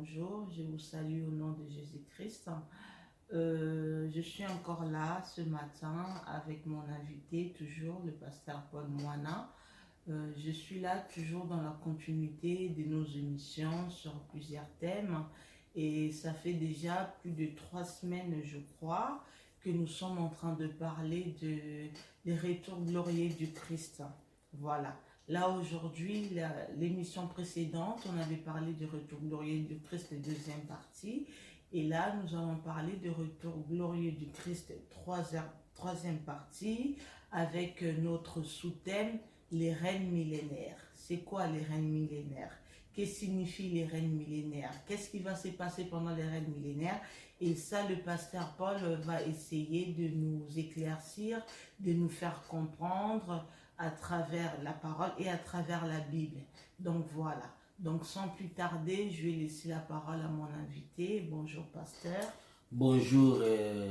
bonjour, je vous salue au nom de Jésus-Christ. Je suis encore là ce matin avec mon invité, toujours le pasteur Paul Moana. Je suis là toujours dans la continuité de nos émissions sur plusieurs thèmes et ça fait déjà plus de 3 semaines, je crois, que nous sommes en train de parler des retours glorieux du Christ. Voilà. Là, aujourd'hui, l'émission précédente, on avait parlé du retour glorieux du Christ, la deuxième partie. Et là, nous allons parler du retour glorieux du Christ, troisième partie, avec notre sous-thème, les règnes millénaires. C'est quoi les règnes millénaires? Qu'est-ce que signifient les règnes millénaires? Qu'est-ce qui va se passer pendant les règnes millénaires? Et ça, le pasteur Paul va essayer de nous éclaircir, de nous faire comprendre à travers la parole et à travers la Bible. Donc voilà. Donc sans plus tarder, je vais laisser la parole à mon invité. Bonjour pasteur. Bonjour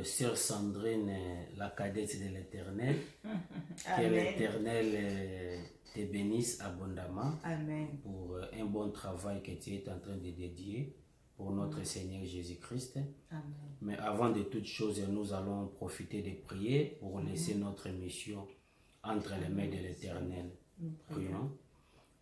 sœur Sandrine, la cadette de l'Éternel. Que l'Éternel te bénisse abondamment. Amen. Pour un bon travail que tu es en train de dédier pour notre Seigneur Jésus-Christ. Amen. Mais avant de toute chose, nous allons profiter de prier pour laisser notre mission entre les mains de l'Éternel. Prions.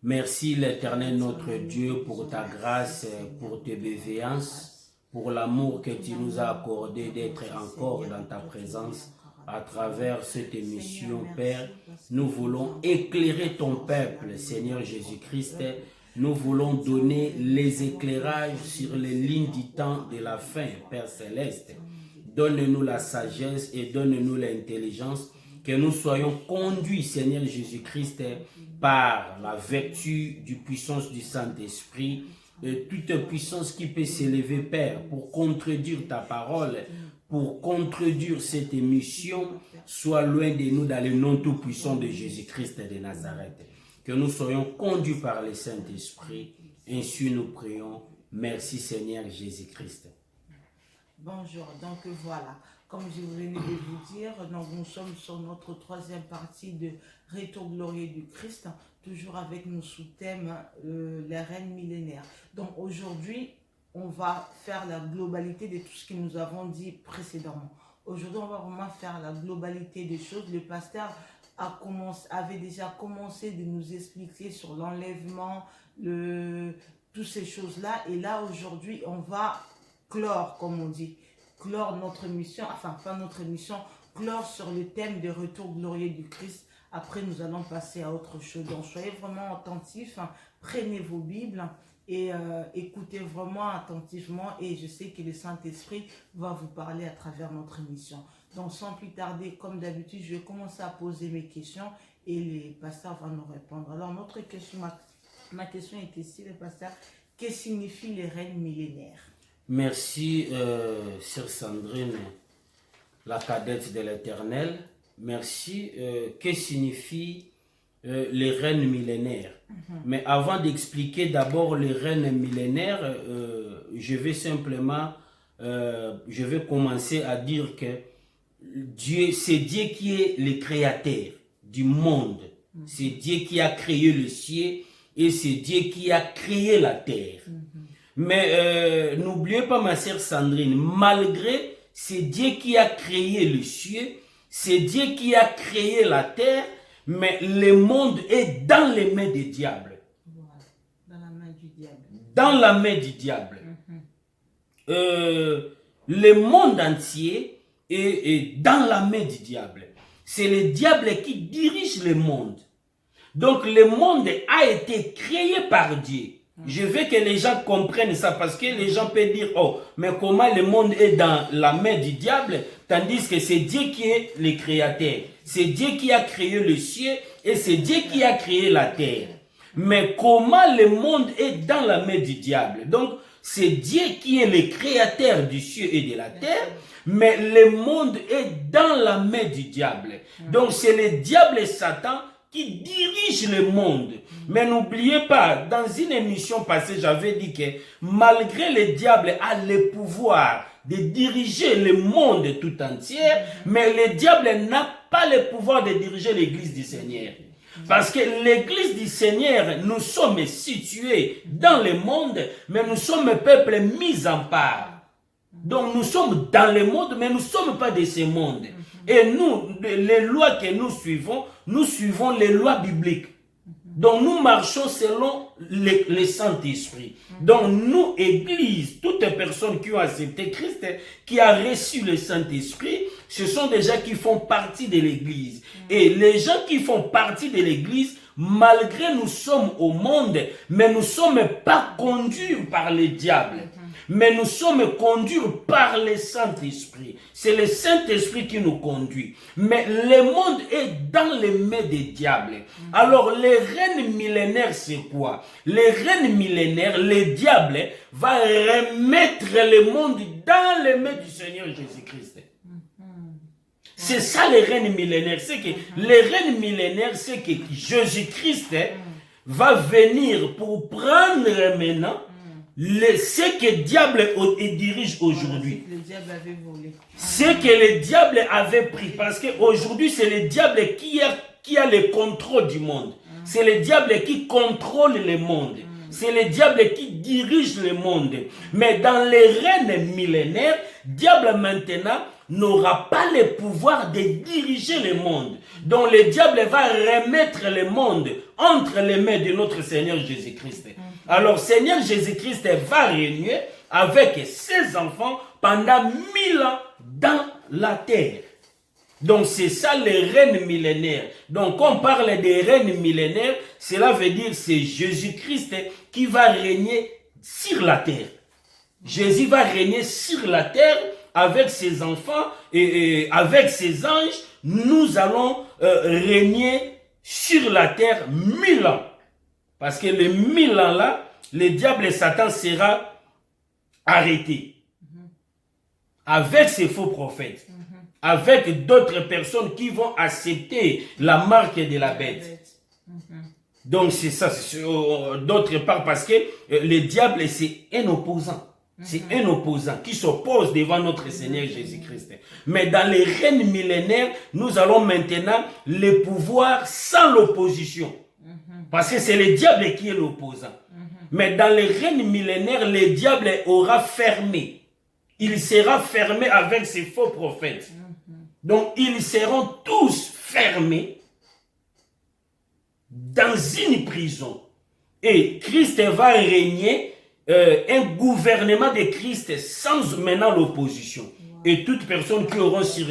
Merci l'Éternel notre Dieu pour ta grâce, pour tes bienveillances, pour l'amour que tu nous as accordé d'être encore dans ta présence à travers cette émission, Père. Nous voulons éclairer ton peuple, Seigneur Jésus-Christ. Nous voulons donner les éclairages sur les lignes du temps de la fin, Père Céleste. Donne-nous la sagesse et donne-nous l'intelligence, que nous soyons conduits, Seigneur Jésus-Christ, par la vertu du puissance du Saint-Esprit, et toute puissance qui peut s'élever, Père, pour contredire ta parole, pour contredire cette émission, soit loin de nous dans le nom tout-puissant de Jésus-Christ de Nazareth. Que nous soyons conduits par le Saint-Esprit, ainsi nous prions. Merci Seigneur Jésus-Christ. Bonjour, donc voilà. Comme je venais de vous dire, donc nous sommes sur notre troisième partie de Retour glorieux du Christ, toujours avec nos sous-thèmes, les règnes millénaires. Donc aujourd'hui, on va faire la globalité de tout ce que nous avons dit précédemment. Aujourd'hui, on va vraiment faire la globalité des choses. Le pasteur avait déjà commencé de nous expliquer sur l'enlèvement, toutes ces choses-là. Et là, aujourd'hui, on va clore, comme on dit. Clore notre mission, enfin pas notre mission, clore sur le thème de retour glorieux du Christ. Après, nous allons passer à autre chose. Donc, soyez vraiment attentifs, hein. Prenez vos Bibles et écoutez vraiment attentivement. Et je sais que le Saint-Esprit va vous parler à travers notre mission. Donc, sans plus tarder, comme d'habitude, je vais commencer à poser mes questions et les pasteurs vont nous répondre. Alors, notre question, ma question est ici, le pasteur. Que signifient les règnes millénaires? Merci, sœur Sandrine, la cadette de l'Éternel. Merci. Que signifient les règnes millénaires? Mais avant d'expliquer d'abord les règnes millénaires, je vais commencer à dire que c'est Dieu qui est le créateur du monde. C'est Dieu qui a créé le ciel et c'est Dieu qui a créé la terre. Mais n'oubliez pas, ma sœur Sandrine, malgré c'est Dieu qui a créé le ciel, c'est Dieu qui a créé la terre, mais le monde est dans les mains du diable. Voilà, dans la main du diable. Dans la main du diable. Le monde entier est dans la main du diable. C'est le diable qui dirige le monde. Donc le monde a été créé par Dieu. Je veux que les gens comprennent ça parce que les gens peuvent dire, oh, mais comment le monde est dans la main du diable, tandis que c'est Dieu qui est le créateur. C'est Dieu qui a créé le ciel et c'est Dieu qui a créé la terre. Mais comment le monde est dans la main du diable? Donc, c'est Dieu qui est le créateur du ciel et de la terre, mais le monde est dans la main du diable. Donc, c'est le diable et Satan qui dirige le monde. Mais n'oubliez pas, dans une émission passée, j'avais dit que malgré le diable a le pouvoir de diriger le monde tout entier, mais le diable n'a pas le pouvoir de diriger l'église du Seigneur. Parce que l'église du Seigneur, nous sommes situés dans le monde, mais nous sommes peuple mis en part. Donc nous sommes dans le monde, mais nous ne sommes pas de ce monde. Et nous, les lois que nous suivons les lois bibliques. Donc nous marchons selon le Saint-Esprit. Donc nous, Église, toutes les personnes qui ont accepté Christ, qui a reçu le Saint-Esprit, ce sont des gens qui font partie de l'Église. Et les gens qui font partie de l'Église, malgré nous sommes au monde, mais nous ne sommes pas conduits par le diable. Mais nous sommes conduits par le Saint-Esprit. C'est le Saint-Esprit qui nous conduit. Mais le monde est dans les mains des diables. Alors, les reines millénaires, c'est quoi? Les reines millénaires, les diables, va remettre le monde dans les mains du Seigneur Jésus-Christ. C'est ça les reines millénaires. C'est que les reines millénaires, c'est que Jésus-Christ va venir pour prendre maintenant ce que le diable dirige aujourd'hui. Ce que le diable avait pris. Parce qu'aujourd'hui, c'est le diable qui a le contrôle du monde. C'est le diable qui contrôle le monde. C'est le diable qui dirige le monde. Mais dans les règnes millénaires, le diable maintenant n'aura pas le pouvoir de diriger le monde. Donc le diable va remettre le monde entre les mains de notre Seigneur Jésus-Christ. Alors Seigneur Jésus-Christ va régner avec ses enfants pendant 1000 ans dans la terre. Donc c'est ça les règnes millénaires. Donc quand on parle des règnes millénaires, cela veut dire que c'est Jésus-Christ qui va régner sur la terre. Jésus va régner sur la terre avec ses enfants et avec ses anges. Nous allons régner sur la terre 1000 ans. Parce que les 1000 ans là, le diable et Satan sera arrêté. Avec ces faux prophètes. Avec d'autres personnes qui vont accepter la marque de la bête. Donc c'est ça, d'autre part, parce que le diable c'est un opposant. C'est un opposant qui s'oppose devant notre Seigneur Jésus-Christ. Mais dans les règnes millénaires, nous allons maintenant le pouvoir sans l'opposition. Parce que c'est le diable qui est l'opposant. Mais dans les règnes millénaires, le diable aura fermé. Il sera fermé avec ses faux prophètes. Donc ils seront tous fermés dans une prison. Et Christ va régner un gouvernement de Christ sans maintenant l'opposition. Et toutes personnes qui auront sur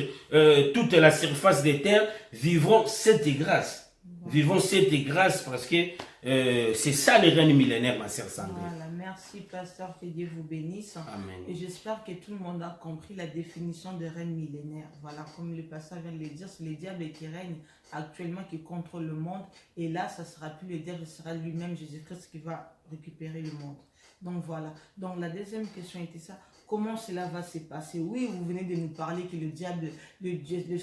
toute la surface des terres vivront cette grâce. Vivons cette grâce parce que c'est ça les règnes millénaires, ma sœur Sandrine. Voilà, merci pasteur, que Dieu vous bénisse. Amen. Et j'espère que tout le monde a compris la définition de règne millénaire. Voilà, comme le pasteur vient de le dire, c'est le diable qui règne actuellement, qui contrôle le monde. Et là, ça ne sera plus le diable, ce sera lui-même, Jésus-Christ, qui va récupérer le monde. Donc voilà. Donc la deuxième question était ça. Comment cela va se passer? Oui, vous venez de nous parler que le diable, le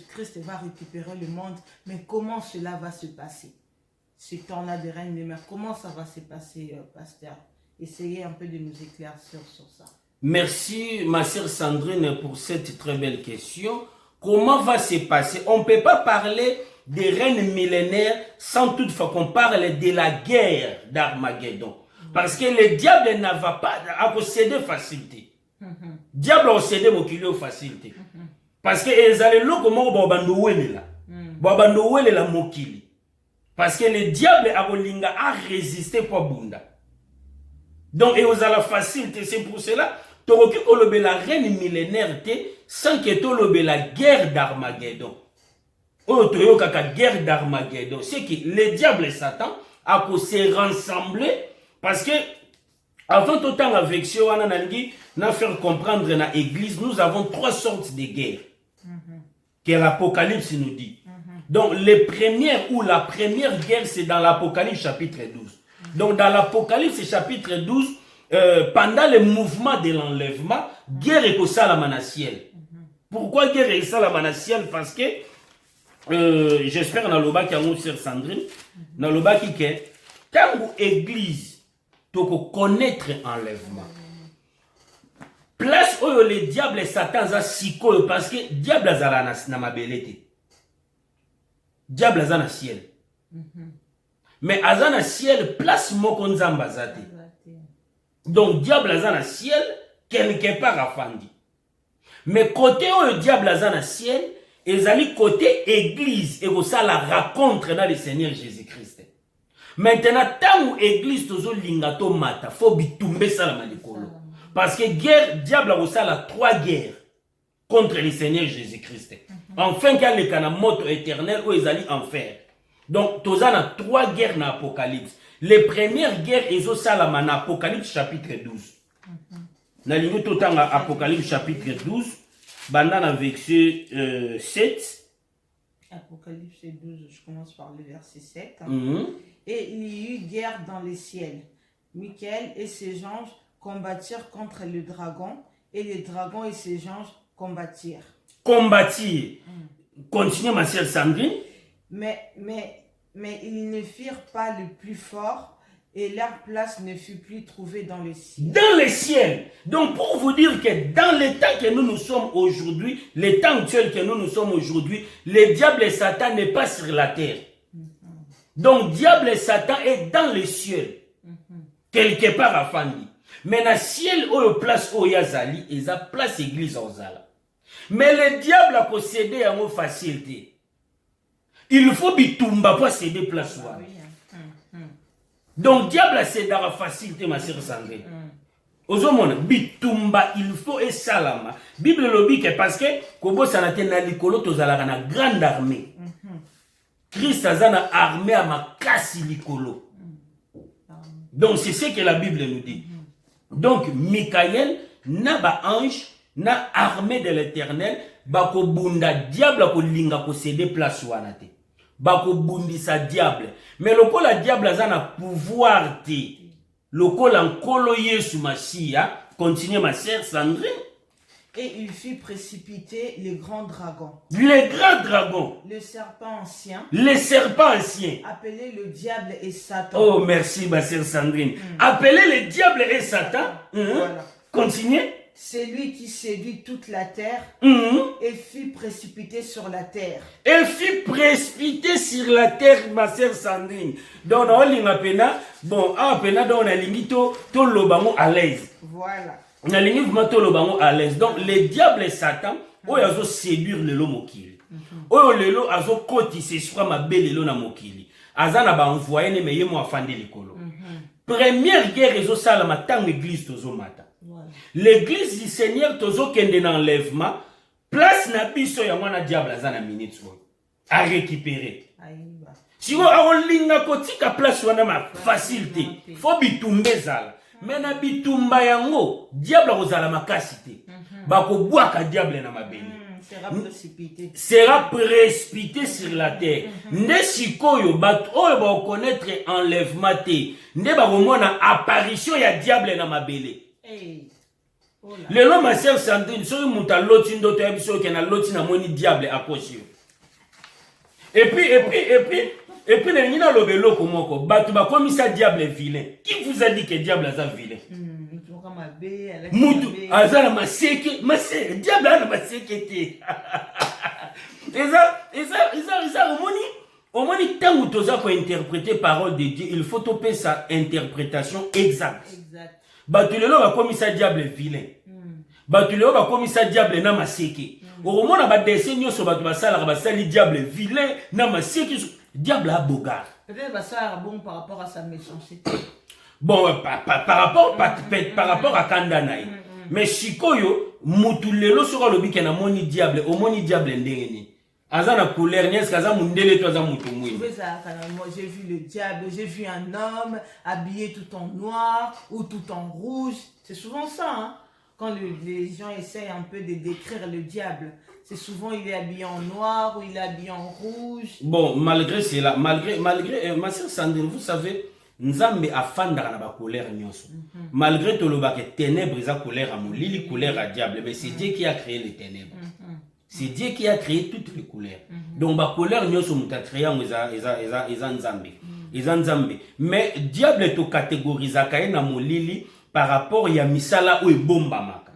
Christ va récupérer le monde, mais comment cela va se passer? Ce temps-là de règne de mer, comment ça va se passer, pasteur? Essayez un peu de nous éclaircir sur ça. Merci, ma sœur Sandrine, pour cette très belle question. Comment va se passer? On ne peut pas parler des règnes millénaires sans toutefois qu'on parle de la guerre d'Armageddon. Parce que le diable n'a pas à posséder facilité. Diable a cédé mon kilo facilité. Parce que les allélos comment babandoué la mokili. Parce que le diable a résisté pour Bunda. Donc et aux la facilité, c'est pour cela que la reine millénaire sans que tu la guerre d'Armageddon. La guerre d'Armageddon, c'est que le diable et Satan a se rassembler parce que avant tout temps avec ce na faire comprendre dans l'église, nous avons 3 sortes de guerres que l'Apocalypse nous dit. Donc la première guerre, c'est dans l'Apocalypse chapitre 12. Donc dans l'Apocalypse chapitre 12, pendant le mouvement de l'enlèvement, guerre est au Salamanasiel. Pourquoi guerre est au Salamanasiel? Parce que j'espère dans le bas qu'il y a une sœur Sandrine, dans le bas qui est, quand l'église doit connaître l'enlèvement, place où le diable et Satan za siko parce que diable za na mabelete. Diable za na ciel. Mais azana ciel place moko nzamba zate. Donc diable azana ciel quelque part afandi. Mais côté où le diable azana ciel, ezali côté église et ça la rencontre dans le Seigneur Jésus-Christ. Maintenant tant où église tozo lingato mata, faut bitumbe salama likolo. Parce que guerre diable a ça la 3 guerres contre le Seigneur Jésus-Christ. Enfin qu'il y a le moto éternel où ezali enfer. Donc toza na 3 guerres dans l'Apocalypse. Les premières guerres ezo salama na Apocalypse chapitre 12. Na lingo totanga Apocalypse chapitre 12, bandana verset 7. Apocalypse 12, je commence par le verset 7. Et il y eut guerre dans les ciels. Michael et ses anges combattirent contre le dragon, et les dragons et ses anges combattirent. Combattir. Continuez ma chère Sandrine. Mais ils ne firent pas le plus fort, et leur place ne fut plus trouvée dans le ciel. Dans le ciel. Donc pour vous dire que dans le temps que nous sommes aujourd'hui, le temps actuel que nous sommes aujourd'hui, le diable et Satan n'est pas sur la terre. Donc diable et Satan est dans le ciel. Quelque part à Fandi. Mais dans le ciel, où il place où Yazali, il y a place église en Zala. Mais le diable a possédé à nos facilités. Il faut bitumba pour céder place. Donc diable a cédé à la facilité, ma sœur Sandrine. Ozomona bitumba il faut et salama. Bible lobby que parce que kobo sanate na likolo tozalaka na grande armée. Christ a une armée à ma casse likolo. Donc c'est ce que la Bible nous dit. Donc Michael n'a pas ange, n'a armée de l'Éternel, bako bunda diable ko linga ko céder place wanate. Bako bundi sa diable. Mais le col la diable a un pouvoir te. Le col en colo Yesu Machia, continue ma sœur Sandrine. Et il fit précipiter les grands dragons. Les grands dragons. Le serpent ancien. Les serpents anciens. Appelé le diable et Satan. Oh, merci, ma sœur Sandrine. Appelé le diable et Satan. Voilà. Continuez. C'est lui qui séduit toute la terre et fit précipiter sur la terre. Et fit précipiter sur la terre, ma sœur Sandrine. Donc, on a pena, bon, on a limito, tout le bango à l'aise. Voilà. On a limito, le bango à l'aise. Donc, le diable et Satan, où ils ont séduire le lo mokili. Où le lo, ils ont côté, c'est soit ma belle lo na mokili. Azana ba envoyé ne meye mo afande likolo. Première guerre, ils ont ça la matin l'église tozo mata. L'église du Seigneur tozo kende na enlèvement, place na biso ya mwana diable azana minute à récupérer. Si on a linga kotika place wana ma facilité, faut bitumbe zala. Mais na bitumba yango, diable ozala makasité. Bako bwaka diable na mabeni. Sera précipité sur la terre. Nde sikoyo bat oyo ba connaître enlèvement te. Nde ba komona apparition ya diable na mabele. Le nom ma sœur Sandrine, so muta loti ndoto ya biso ke na loti na moni diable akoshi. Et puis na ngina lobelo komoko, batu ba komisa diable vilain. Qui vous a dit que diable a vilain? Mutu azana maseke, maseke, diable ana maseke te. Eza omoni tangu toza ko interpréter parole de Dieu, il faut topé sa interprétation exacte. Batu lelo ba komisa diable vilain. Batu lelo ba komisa diable na maseke. Omona ba dessin nyoso batu basala ba sali diable vilain na maseke, diable a bogar. Peut-être ça bon par rapport à sa méchanceté. Bon, par rapport à Kandanaï. Mais Shikoyo, Moutulelo sera le bique na moni diable, au moni diable ndengeni. Azana couleur, n'est-ce qu'aza mundele to aza mutumui. J'ai vu le diable, j'ai vu un homme habillé tout en noir ou tout en rouge. C'est souvent ça, hein. Quand les gens essayent un peu de décrire le diable. C'est souvent il est habillé en noir ou il est habillé en rouge. Bon, malgré cela, malgré ma sœur Sandrine, vous savez, Nzambe afandaka na ba colère nyonso. Malgré tout le bac ténèbres, ils a colère à molili, colère à diable, mais c'est Dieu qui a créé les ténèbres. C'est Dieu qui a créé toutes les couleurs. Donc ba colère nyonso muta créé ils ont Nzambe. Mais diable est au catégorisaka na molili par rapport ya misala ou bomba maka.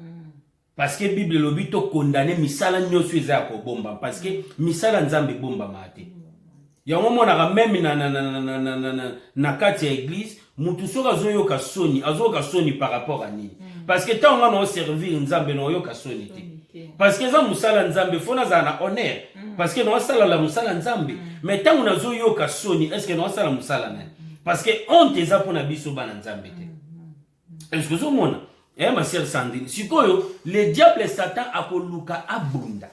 Parce que Bible lobi to condamner misala nyonso eza ko bomba parce que misala Nzambe bomba mate. yango monaka même na kati ya église mutu soki azoyoka soni par rapport à nini parce que tant nga na servir nzambe na oyoka soni te parce que eza musala nzambe fo nazala na honneur parce que na osala la musala nzambe mais tant nazoyoka soni est ce que na osala musala nani parce que honte eza mpona biso bana nzambe te est ce que ozomona ma sœur Sandrine sikoyo le diable Satan akoluka abunda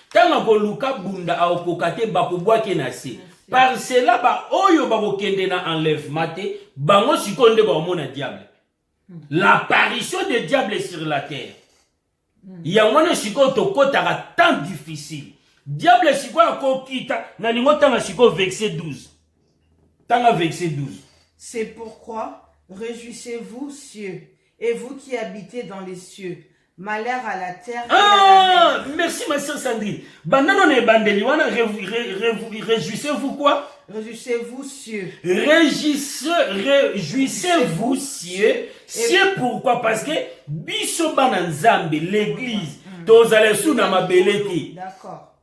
tant akoluka bunda aokoka te bakobwake na se par cela ba oyo bakokende na enlèvement te bango sikoyo nde bakomona diable l'apparition de diable sur la terre yango na sikoyo tokotaka tant difficile diable sikoyo akokita na lingo tanga sikoyo verset 12 tanga verset 12 c'est pourquoi réjouissez-vous cieux et vous qui habitez dans les cieux. Malheur à la terre et à la mer. Merci ma sœur Sandrine. Bandano ne bandeli wana réjouissez-vous quoi? Réjouissez-vous cieux. Réjouissez-vous cieux. Cieux pourquoi? Parce que biso bana nzambe l'église tozala sous na mabelete. D'accord.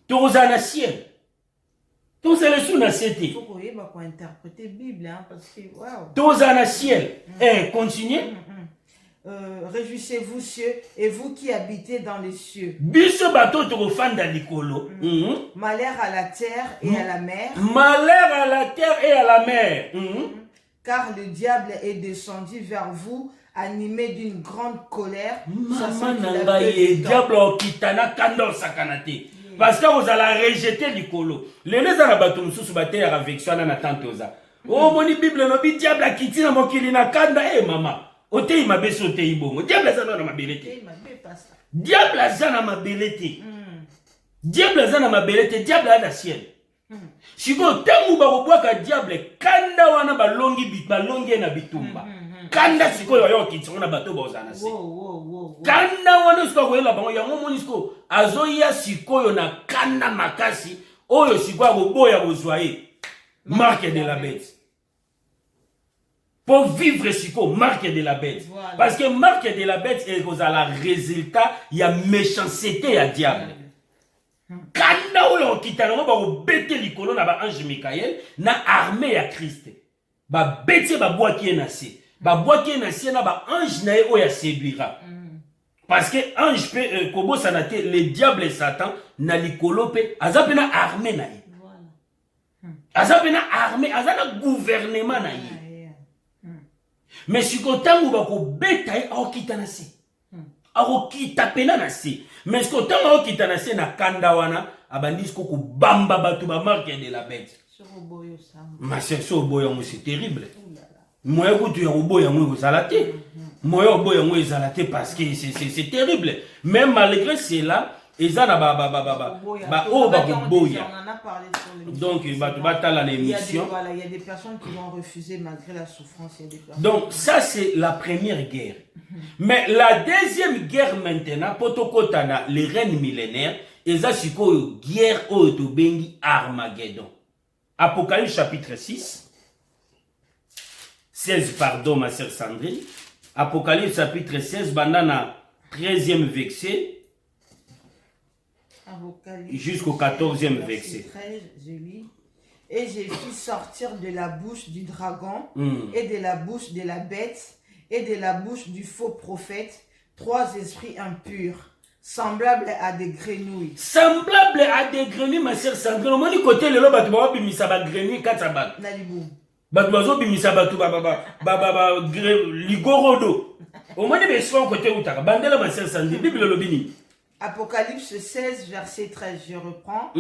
Tozala na ciel. Tozala sous na ciel. Il faut qu'on interpréter Bible hein, parce que waouh. Tozala na ciel. Continuez. Réjouissez-vous cieux et vous qui habitez dans les cieux. Biso bato tokofanda likolo. Malheur à la terre et à la mer. Malheur à la terre et à la mer. Car le diable est descendu vers vous animé d'une grande colère. Diable okitana kando sakanate. Parce que vous allez rejeter likolo. Les gens na bato mususu batera avec soi na tante oza. Oh moni Bible no bi diable akiti na mokili na kanda mama. Otei mabeso otei bongo. Diable azana na mabelete. Diable azana mabelete. Diable azana mabelete. Diable a na ciel. Siko tangu bakobwaka diable kanda wana balongi na bitumba. Kanda siko yo kitso na bato bozana se. Kanda wana siko koyela bango yango moni siko azoya siko yo na kanda makasi oyo siko aboboya bozwaye. Marque de la bête. Pour vivre siko marque de la bête. Voilà. Parce que marque de la bête est le résultat il y a méchanceté à diable. Kanda oyo kitana ba bete likolo na ba ange Michael na armée ya Christ. Ba bete ba boaki na se. Ba boaki na se na ba ange na oyo ya séduira. Parce que ange peut kobo sanate le diable et Satan na likolo pe azape na armée na ye. Voilà. Azape na armée, azana gouvernement na ye. Mais si vous avez beta aokita na se. Aokita pena na se. Mais si vous avez aokita na se na kandawana abandis ko bamba batu ba marque de la bête. Ma c'est c'est terrible. Moi écoute ya oboya ngo zalate. Moi oboya ngo zalate parce que c'est terrible. Même malgré cela ezana donc il y a des personnes qui vont refuser malgré la souffrance. Donc ça c'est la première guerre. Mais la deuxième guerre maintenant potokotana les reines millénaires eza sikoyo guerre oyo to bengi Armageddon. Apocalypse chapitre 16 pardon ma sœur Sandrine. Apocalypse chapitre 16 bandana 13e verset jusqu'au 14e verset. 13, je lis. Et j'ai fait sortir de la bouche du dragon et de la bouche de la bête et de la bouche du faux prophète 3 esprits impurs, semblables à des grenouilles. Semblables à des grenouilles, ma sœur Sandrine. Au moins, côté le loba, tu vas bimisa ba grenouille 4 bat. Nalibou. Ba bazo bimisa ba tu ligorodo. Au moins, des soins côté utaka. Bandela ma sœur Sandrine. Bible lobini. Apocalypse 16, verset 13, je reprends.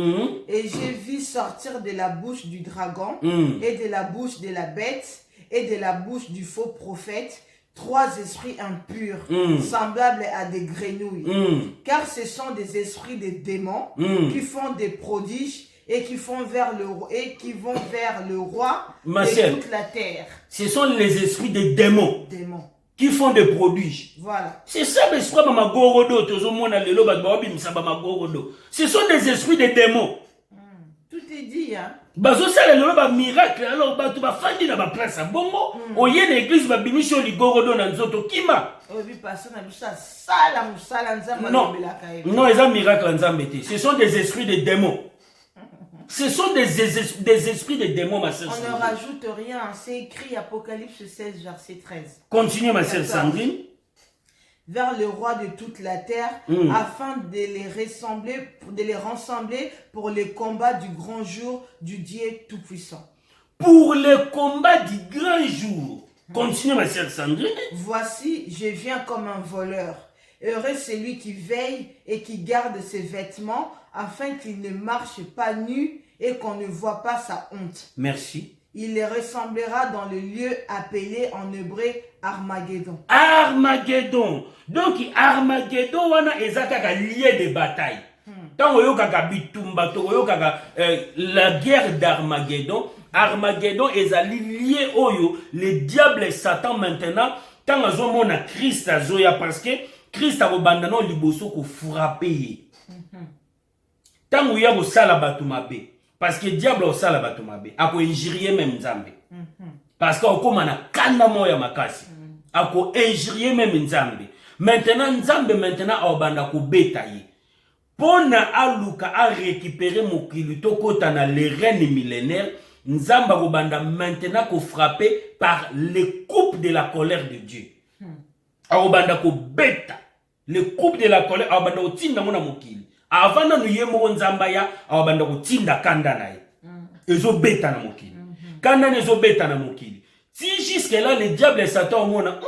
Et j'ai vu sortir de la bouche du dragon et de la bouche de la bête et de la bouche du faux prophète 3 esprits impurs, semblables à des grenouilles. Car ce sont des esprits de démons qui font des prodiges et qui vont vers le roi de toute la terre. Ce sont les esprits des démons. Qui font des prodiges. Voilà. C'est ça, mais ce sont des esprits de démons. Tout est dit, hein. Ça le miracle. Alors, tu vas faire dans ma place. Bongo, au y a une église, ma bimission, les gorodo, dans zoto, kima. Non, non, ils ont miracle en Zambété. Ce sont des esprits de démons. Ce sont des esprits de démons, ma sœur On Sandrine. ne rajoute rien. C'est écrit Apocalypse 16, verset 13. Continuez, ma sœur Sandrine. Vers le roi de toute la terre, afin de les rassembler pour les combats du grand jour du Dieu Tout-Puissant. Pour le combat du grand jour. Continuez, ma sœur Sandrine. Voici, je viens comme un voleur. Heureux celui qui veille et qui garde ses vêtements, afin qu'il ne marche pas nu et qu'on ne voit pas sa honte. Merci. Il les ressemblera dans le lieu appelé en hébreu Armageddon. Armageddon. Donc, Armageddon, wana ezakaka lieu de bataille. Tant oyokaka bitumba, to oyokaka la guerre d'Armageddon. Armageddon ezali lié oyo le diable et Satan maintenant. Tant azomona Christ azoya parce que Christ a abandonné liboso ko frapper. Tant oya ko sala batu mabe. Parce que diable au sala batu mabe. Ako injurier même Nzambe. Parce que okoma na kanda moya makasi. Ako injurier même Nzambe. Maintenant Nzambe maintenant obanda ko betaye. Pona aluka a récupérer mokili tokota na les reines millénaires. Nzamba kobanda maintenant ko frapper par les coupes de la colère de Dieu. Aobanda ko beta les coupes de la colère aobanda ko tinda mona mokili. Avant na nuyemo Nzamba ya aobanda ko tinda kanda na ye. Ezo beta na mokili. Kanda nezo beta na mokili. Si jusque là le diable et Satan mona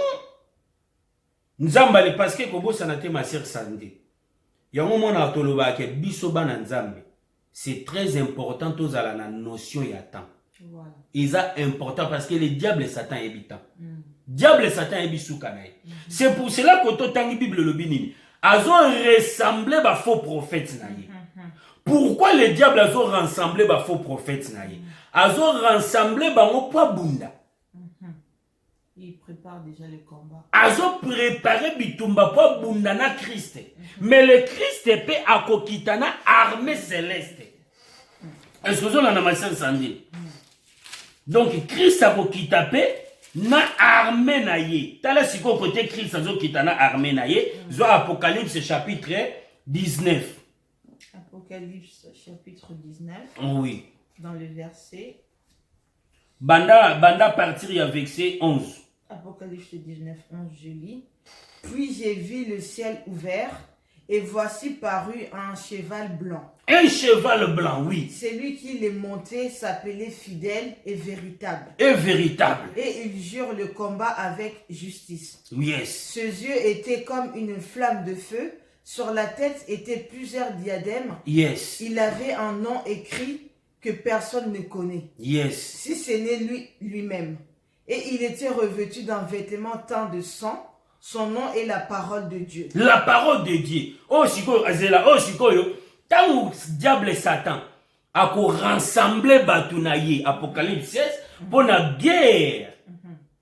Nzamba le parce que kobosa na te ma sœur Sandé. Yango mona atoloba ke biso bana Nzambe. C'est très important aux à la notion y attend. Voilà. Ils sont important parce que le diable et Satan est habitant. Diable et Satan est bisoukanay. C'est pour cela que tout la Bible le binini. Ils ont ressemblé à faux prophètes naïe. Pourquoi le diable a rassemblé à faux prophètes naïe? Ils ont rassemblé à mon bunda. Il prépare déjà le combat. Ils ont préparé bitumba pour bunda na Christ. Mais le Christ peut akokitana armée céleste. Est-ce que vous avez ma sœur Sandrine? Donc Christ akokita pe na armée na ye. Tala siko côté Christ akokitana armée na ye. Zo Apocalypse chapitre 19. Apocalypse chapitre 19. Oui. Dans le verset. Banda partir avec verset 11. Apocalypse 19, 11, je lis. Puis j'ai vu le ciel ouvert, et voici parut un cheval blanc. Un cheval blanc, oui. Celui qui l'est monté s'appelait fidèle et véritable. Et véritable. Et il jure le combat avec justice. Yes. Ses yeux étaient comme une flamme de feu. Sur la tête étaient plusieurs diadèmes. Yes. Il avait un nom écrit que personne ne connaît. Yes. Si ce n'est lui-même. Et il était revêtu d'un vêtement teint de sang. Son nom est la parole de Dieu. La parole de Dieu. Oh, Shiko, Azela, oh, Shiko, yo. Tant diable et Satan a rassemblé Batunaye, Apocalypse 16, pour la guerre.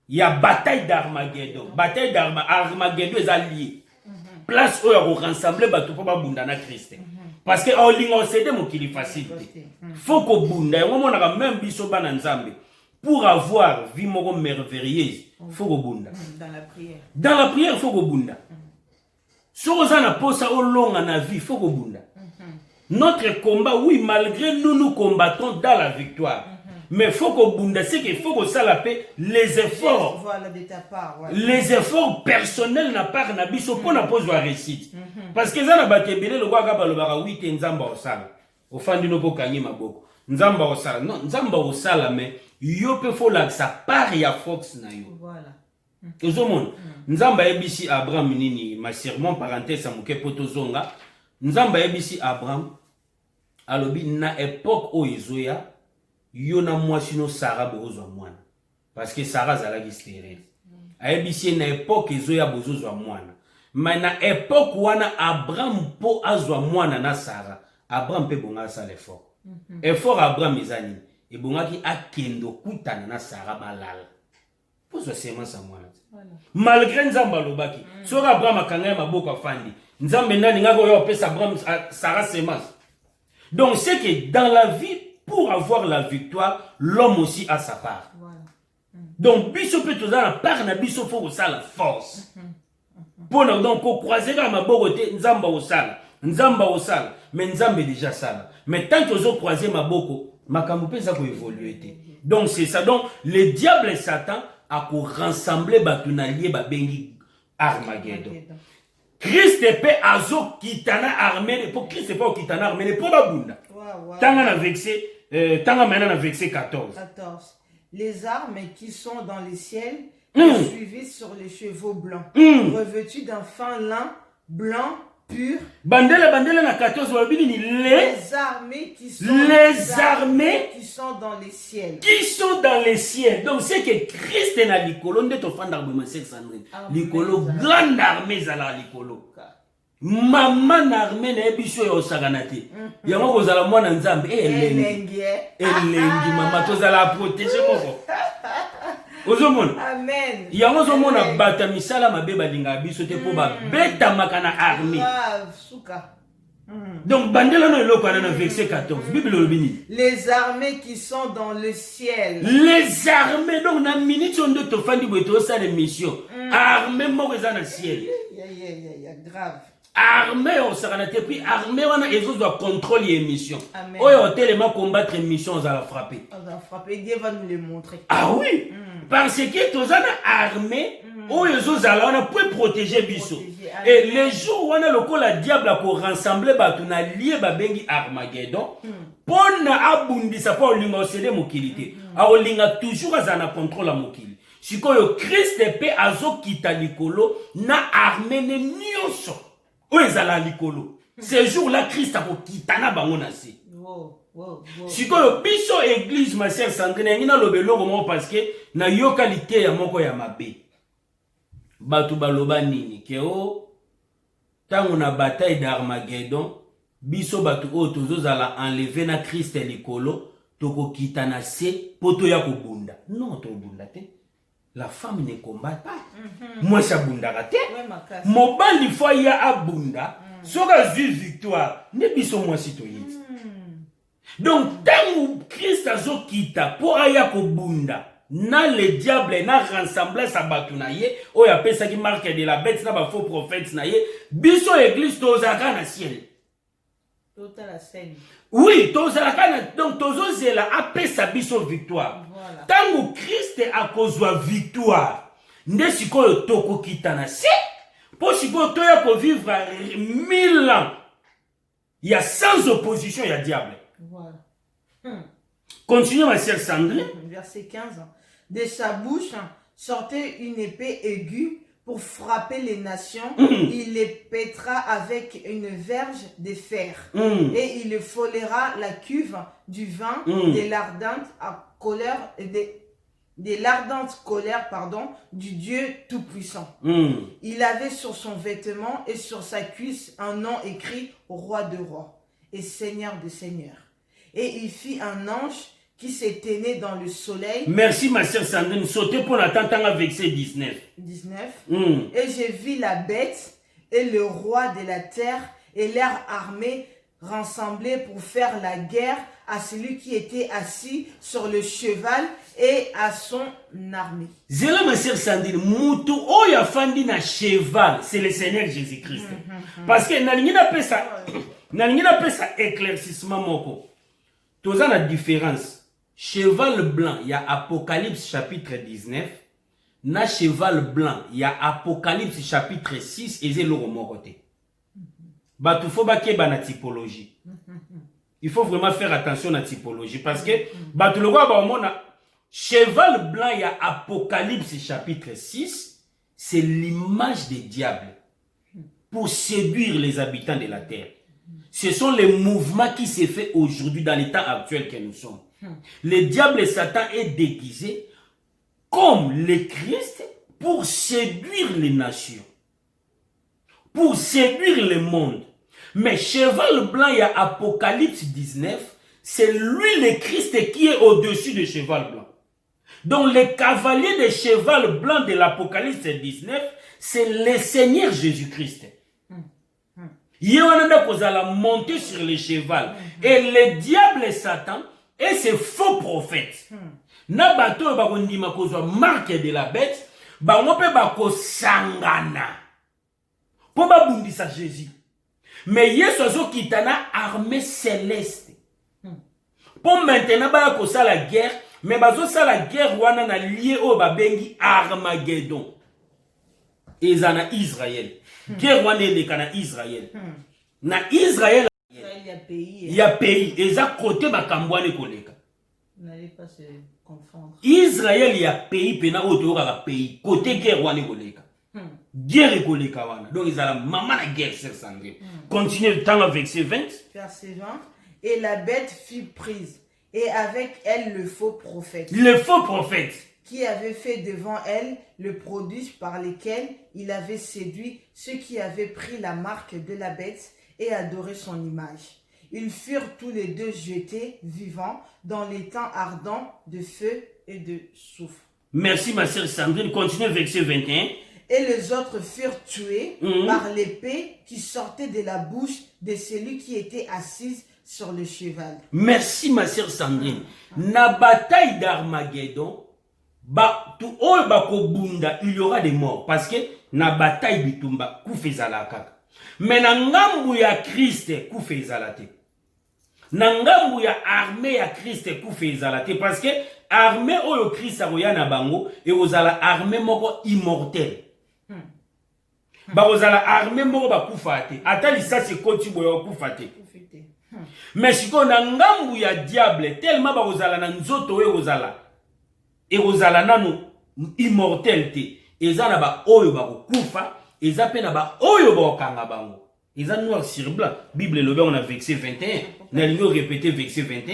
Il y a bataille d'Armageddon. Bataille d'Armageddon est alliée. Place où il y a rassemblé Batu pour Bundana Christ. Parce que on ligne cédé mon qu'il est facile. Faut qu'on bunda. On a même biso bananzambe. Pour avoir vie merveilleuse, faut qu'on bunda. Dans la prière. Dans la prière, faut qu'on bunda. Si on a posé au long en la vie, faut qu'on bunda. Notre combat, oui, malgré nous, nous combattons dans la victoire. Mais il faut qu'on bunda, c'est qu'il faut qu'on s'alape les efforts. Voilà, de ta part. Voilà. Les efforts personnels n'a pas nabiso pour na pose la réussite. Parce que ça n'a pas été bien le roi Gaba le bara 8 et Nzamba au sala. Au fin du nouveau kanye maboko. Nzamba au sala. Non, Nzamba au sala, mais yo peut faut là que ça part ya fox na yo. Voilà. Tout le monde. Nzamba ebisi Abraham nini ma sermon parenthèse à muke poto zonga. Nzamba ebisi Abraham alobi na époque o izoya yo na mwasino Sarah bozwa mwana. Parce que Sarah zalaki stérile. Aebisi na époque izoya bozwa mwana. Mais na époque wana Abraham po azwa mwana na Sarah. Abraham pe bonga sa l'effort. Effort Abraham ezani. Et bongaki akendo kutana na Sarah balala. Poso sema sa mwana. Malgré Nzamba lobaki. Sora Abraham akanga maboko afandi. Nzambe nani ngako yo pesa Abraham Sarah semence. Donc c'est que dans la vie, pour avoir la victoire, l'homme aussi a sa part. Voilà. Donc biso peut dans la part na biso faut ça la force. Pour donc croiser dans ma boroté Nzamba au sala. nzamba osala mais nzambe déjà sala mais tant que ozo croiser maboko makambo pe za ko évoluer te. Donc c'est ça. Donc le diable et Satan a ko rassembler batu na lié ba bengi Armageddon. Christ epé azo kitana armée pour Christ epé kitana armée pour babunda. Tanga na vexé tanga maintenant na vexé 14. Les armes qui sont dans les ciels suivis sur les chevaux blancs revêtus d'un fin lin blanc pur. Bandela na 14 les armées qui sont dans les ciels. Qui sont dans les ciels. Donc c'est que Christ est na likolo nde to fanda bo masek sandrine. Likolo grande armée zala likolo. Maman na armée na biso yo saganate. Yango kozala mwana nzambe elengi mama tozala protéger moko. Ozomona. Amen. Yango zomona bata misala mabe balinga biso te po ba beta makana armée. Donc bandela no eloko na verset 14. Bible lobini. Les armées qui sont dans le ciel. Les armées donc na minute on de to fandi boto sa de mission. Armée moko za na ciel. Grave. Armée on sera na te puis armée wana ezo doit contrôler émission. Oyo tellement combattre émission on va frapper. On va frapper, Dieu va nous le montrer. Ah oui. Parce que tozana armée oyo ezo zala on peut protéger biso. Et les jours où on a le coup la diable a pour rassembler batu na lié ba bengi Armageddon pona abundisa pa olinga osede mokilité. A olinga toujours azana contrôle la mokili. Sikoyo Christ epé azo kita likolo na armée ne nyonso. Oyo ezala likolo. Ce jour-là Christ a pour kitana bango na se. Sikoyo biso église ma sœur Sandrine ngina lobeloko mo parce que na yokalité ya moko ya mabe. Batu baloba nini ke o tango na bataille d'Armageddon biso batu o tozozala enlever na Christ likolo toko kitana se poto ya kobunda. Non to bunda te. La femme ne combat pas. Moi ça bunda te. Mobali fois ya abunda soka zu victoire ne biso moi citoyen. Donc tango Christ azo kita pour aya kobunda na le diable na rassembler sa batu na ye o ya pesa ki marque de la bête na ba faux prophètes na ye biso église tozaka na ciel tota la scène. Oui tozaka na donc tozo zela apesa biso victoire. Voilà. Tango Christ a kozwa victoire nde sikoyo toko kita na se po sikoyo to ya ko vivre 1000 ans. Il y a sans opposition il y a diable. Voilà. Continue ma sœur Sandrine. Verset 15. De sa bouche sortait une épée aiguë pour frapper les nations. Il les pètera avec une verge de fer. Et il follera la cuve du vin de l'ardente colère du Dieu Tout-Puissant. Il avait sur son vêtement et sur sa cuisse un nom écrit Roi de rois et Seigneur de seigneurs. Et il fit un ange qui s'éteignait dans le soleil. Merci ma sœur Sandrine. Sautez pour l'attendre avec verset 19. Et j'ai vu la bête et le roi de la terre et leur armée rassemblés pour faire la guerre à celui qui était assis sur le cheval et à son armée. Zéla ma sœur Sandrine, mutu oya fandi na cheval, c'est le Seigneur Jésus-Christ. Parce que nalingina pesa éclaircissement moko. Toza la différence. Cheval blanc, il y a Apocalypse chapitre 19. Na cheval blanc, il y a Apocalypse chapitre 6 et c'est l'eau moroté. Bah, il faut baquer la typologie. Il faut vraiment faire attention à la typologie parce que bah, tout le monde a cheval blanc, il y a Apocalypse chapitre 6. C'est l'image des diables pour séduire les habitants de la terre. Ce sont les mouvements qui se fait aujourd'hui dans l'état actuel que nous sommes. Le diable et Satan est déguisé comme le Christ pour séduire les nations, pour séduire le monde. Mais cheval blanc, il y a Apocalypse 19, c'est lui le Christ qui est au-dessus de cheval blanc. Donc le cavalier de cheval blanc de l'Apocalypse 19, c'est le Seigneur Jésus-Christ. Il y a monté sur le cheval. Et le diable et Satan et ses faux prophètes. Na bato ba kondima kozwa marque de la bête, ba ngope ba ko sangana. Po ba bundisa Jésus. Mais Yesu azokita na armée céleste. Pour maintenant ba ko la guerre, mais bazo la guerre wana na lié au babengi Armageddon. Ezana Israël. Guerre wana elekana Israël. Na Israël il y a pays eza côté bakambwane koleka. N'allez pas se confondre. Israël il y a pays pena otoka pays côté guerre wana koleka. Guerre koleka wana. Donc ezala maman la guerre sur Sandrine. Continuez le temps avec verset 20. Verset 20. Et la bête fut prise, et avec elle le faux prophète. Le faux prophète. Qui avait fait devant elle le prodige par lequel il avait séduit ceux qui avaient pris la marque de la bête et adoré son image. Ils furent tous les deux jetés vivants dans les temps ardents de feu et de soufre. Merci ma sœur Sandrine. Continuez verset 21. Et les autres furent tués par l'épée qui sortait de la bouche de celui qui était assis sur le cheval. Merci ma sœur Sandrine. Na bataille d'Armageddon, il y aura des morts. Parce que na bataille bitumba kufezala kaka. Mais na ngambu ya Christ kufezala te. Na ngambu ya armée ya Christ kufezala te. Parce que armée oyo Christ aroya na bango et ozala armée moko immortelle. Ozala armée moko bakufa te. Ata lisasi koti boyo kufa te. Mais si on a ngambu ya diable tellement ozala na nzoto we ozala et ozala nanu immortalité ezana ba oyo ba kufa eza pe na ba oyo ba kanga bango eza noir sur blanc Bible le on a verset 21 na lingo répéter verset 21.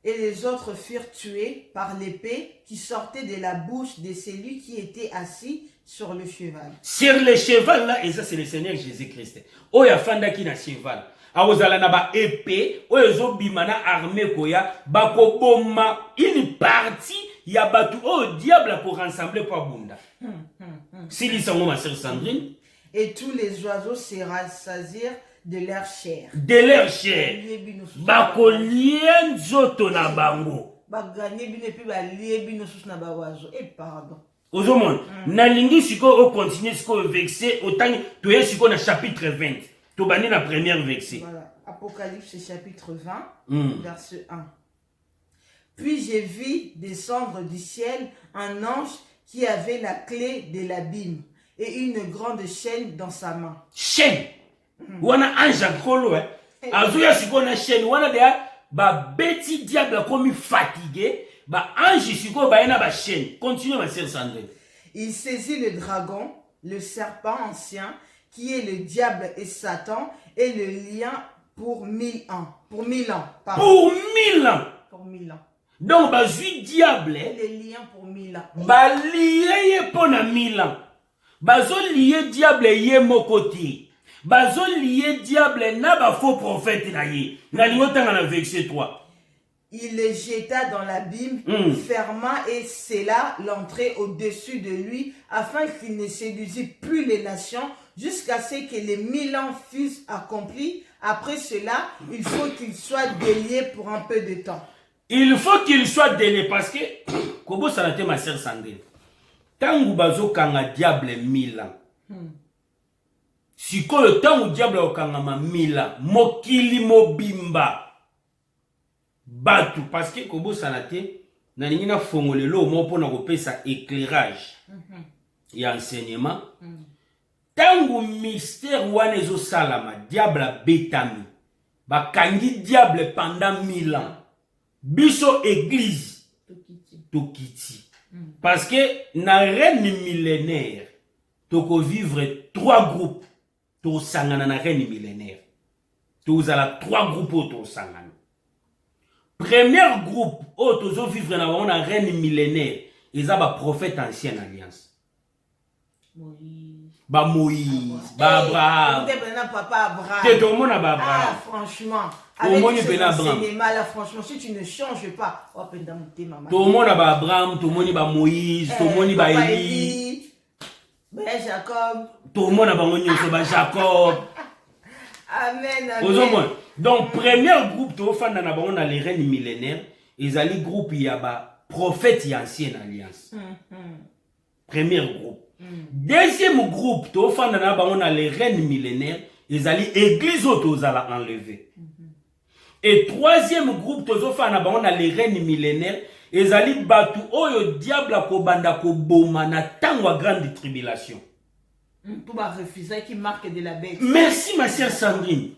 Et les autres furent tués par l'épée qui sortait de la bouche de celui qui était assis sur le cheval. Sur le cheval là et ça c'est le Seigneur Jésus-Christ. Oya fanda ki na cheval. Awozala na ba épée oyo bimana armée koya bakoboma une partie ya batu o diable pour rassembler pour bunda. Si lisango ma sœur Sandrine. Et tous les oiseaux se rassasirent de leur chair. De leur chair. Bakolien zoto na bango. Baganye bine pe ba lie bino sus na ba oiseau. Et pardon. Ozomon na lingi siko o continuer siko verset autant toye siko na chapitre 20. Tobani na première verset. Voilà, Apocalypse chapitre 20, verset 1. Puis j'ai vu descendre du ciel un ange qui avait la clé de l'abîme et une grande chaîne dans sa main. Chaîne. Wana ange akolo azuya siko na chaîne wana de ba beti diable comme fatigué, ba ange siko ba ena ba chaîne. Continue ma sœur Sandrine. Il saisit le dragon, le serpent ancien qui est le diable et Satan, et le lien pour 1000 ans. Pour 1000 ans. Pardon. Pour 1000 ans. Pour 1000 ans. Donc, bazui diable. Et le lien pour 1000 ans. Ba lié pour 1000 ans. Bazo lié diable yé mokoti. Bazo lié diable na ba faux prophète na yé. Na liotanga na verset 3. Il le jeta dans l'abîme, ferma et scella l'entrée au-dessus de lui, afin qu'il ne séduisît plus les nations, jusqu'à ce que les 1000 ans fussent accomplis. Après cela, il faut qu'il soit délié pour un peu de temps. Il faut qu'il soit délié parce que, Kobo Salate, ma sœur Sandrine, tangu bazo kanga diable 1000 ans. Si ko le temps où diable okanga ma 1000 ans, mokili mobimba. Batu parce que Kobo Salate, na ningina fongolelo mo pona ko pesa éclairage. Et enseignement. Tangu mystère wana ezo salama diable betami bakangi diable pendant 1000 ans biso église tokiti parce que na reine millénaire toko vivre 3 groupes to sangana na reine millénaire to zala 3 groupes to sangana premier groupe o tozo vivre na reine millénaire eza ba prophète ancienne alliance ba Moïse, ba Abraham. Tout le monde a Abraham. Ah, franchement. Avec ce cinéma là, franchement, si tu ne changes pas, tout le monde a Abraham, tout le monde a Moïse, tout le monde a Élie. Jacob. Tout le monde a Jacob. Amen, amen. Donc, premier groupe, tout le monde a les reines millénaires. Ils ont les groupes, il y a prophètes et ancienne alliance. Premier groupe. Deuxième groupe, on a les reines millénaires, ezali église oyo tozala enlevé. Et troisième groupe tozofana bango na les reines millénaires ezali batu oyo diable akobanda koboma na tango ya grande tribulation. Pour refuser qui marque de la bête. Merci ma sœur Sandrine.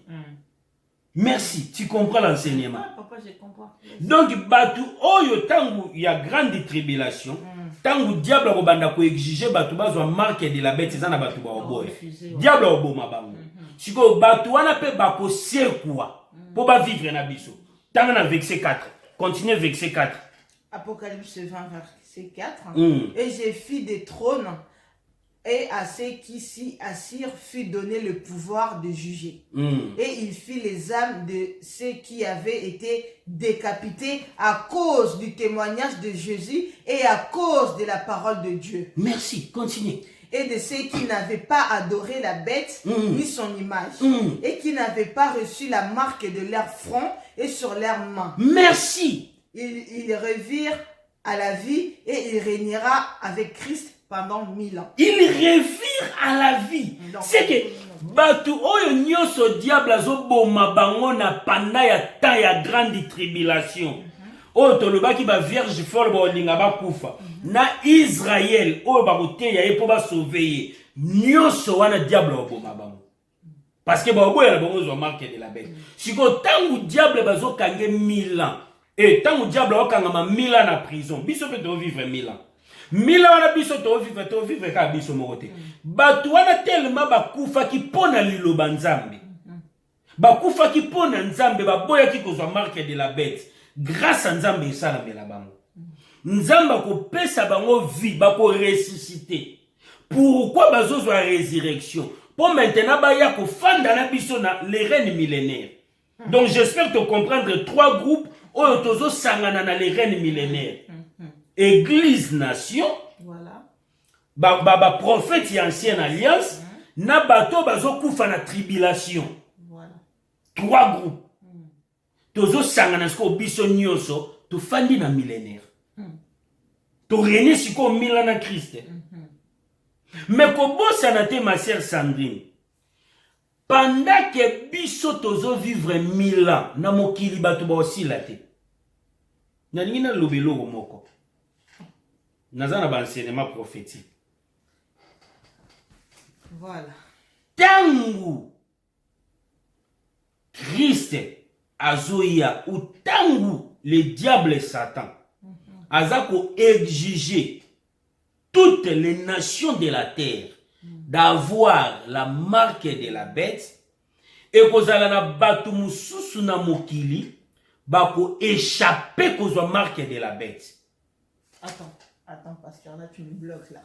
Merci, tu comprends l'enseignement. Ah, papa, je comprends. Donc batu oyo tango ya grande tribulation, tango diable akobanda ko exiger batu bazwa marque de la bête ezana batu ba oboye. Diable oboma bango. Siko batu wana pe bako sekwa pour ba vivre na biso. Tango na verset 4. Continuez verset 4. Apocalypse 20 verset 4. Et j'ai fait des trônes et à ceux qui s'y assirent fut donné le pouvoir de juger. Et il fit les âmes de ceux qui avaient été décapités à cause du témoignage de Jésus et à cause de la parole de Dieu. Merci, continue. Et de ceux qui n'avaient pas adoré la bête ni son image, et qui n'avaient pas reçu la marque de leur front et sur leurs mains. Merci. Ils revirent à la vie et il régnera avec Christ pendant 1000 ans. Il revire à la vie. C'est que batu oyo nyoso diable azoboma bango na panda ya temps ya grande tribulation. Oyo tolobaki ba vierge folle ba olinga ba kufa. Na Israël oyo ba koteya ye po ba sauver. Nyoso wana diable oboma bango. Parce que ba oboya bango zo marque de la bête. Siko tangu diable bazo kange 1000 ans. Et tangu diable okanga 1000 ans na prison. Biso pe to vivre 1000 ans. 1000 ans wana biso to vivre ka biso mokote. Batu wana tellement bakufa ki pona liloba nzambe. Bakufa ki pona nzambe baboya ki kozwa marque de la bête. Grâce à nzambe esala mela bango. Nzamba ko pesa bango vie bako ressusciter. Pourquoi bazozwa résurrection? Pour maintenant baya ko fanda na biso na les reines millénaires. Donc j'espère te comprendre 3 groupes oyo tozo sangana na les reines millénaires. Église nation, voilà. Prophète et ancienne alliance, na bato bazo kufa na tribulation. Voilà. 3 groupes. Tozo sangana sko biso nyoso, to fandi na millénaire. To régner siko 1000 ans na Christ. Mais ko bossa na te ma sœur Sandrine. Pendant que biso tozo vivre 1000 ans, na mokili bato ba aussi la te. Na nina lobelo moko. Nazana ba enseignement prophétique. Voilà. Tangu Christ azoya ou tangu le diable Satan azako exiger toutes les nations de la terre d'avoir la marque de la bête et kozala na batu mususu na mokili bako échapper kozwa marque de la bête. Attends, pasteur, là, tu me bloques, là.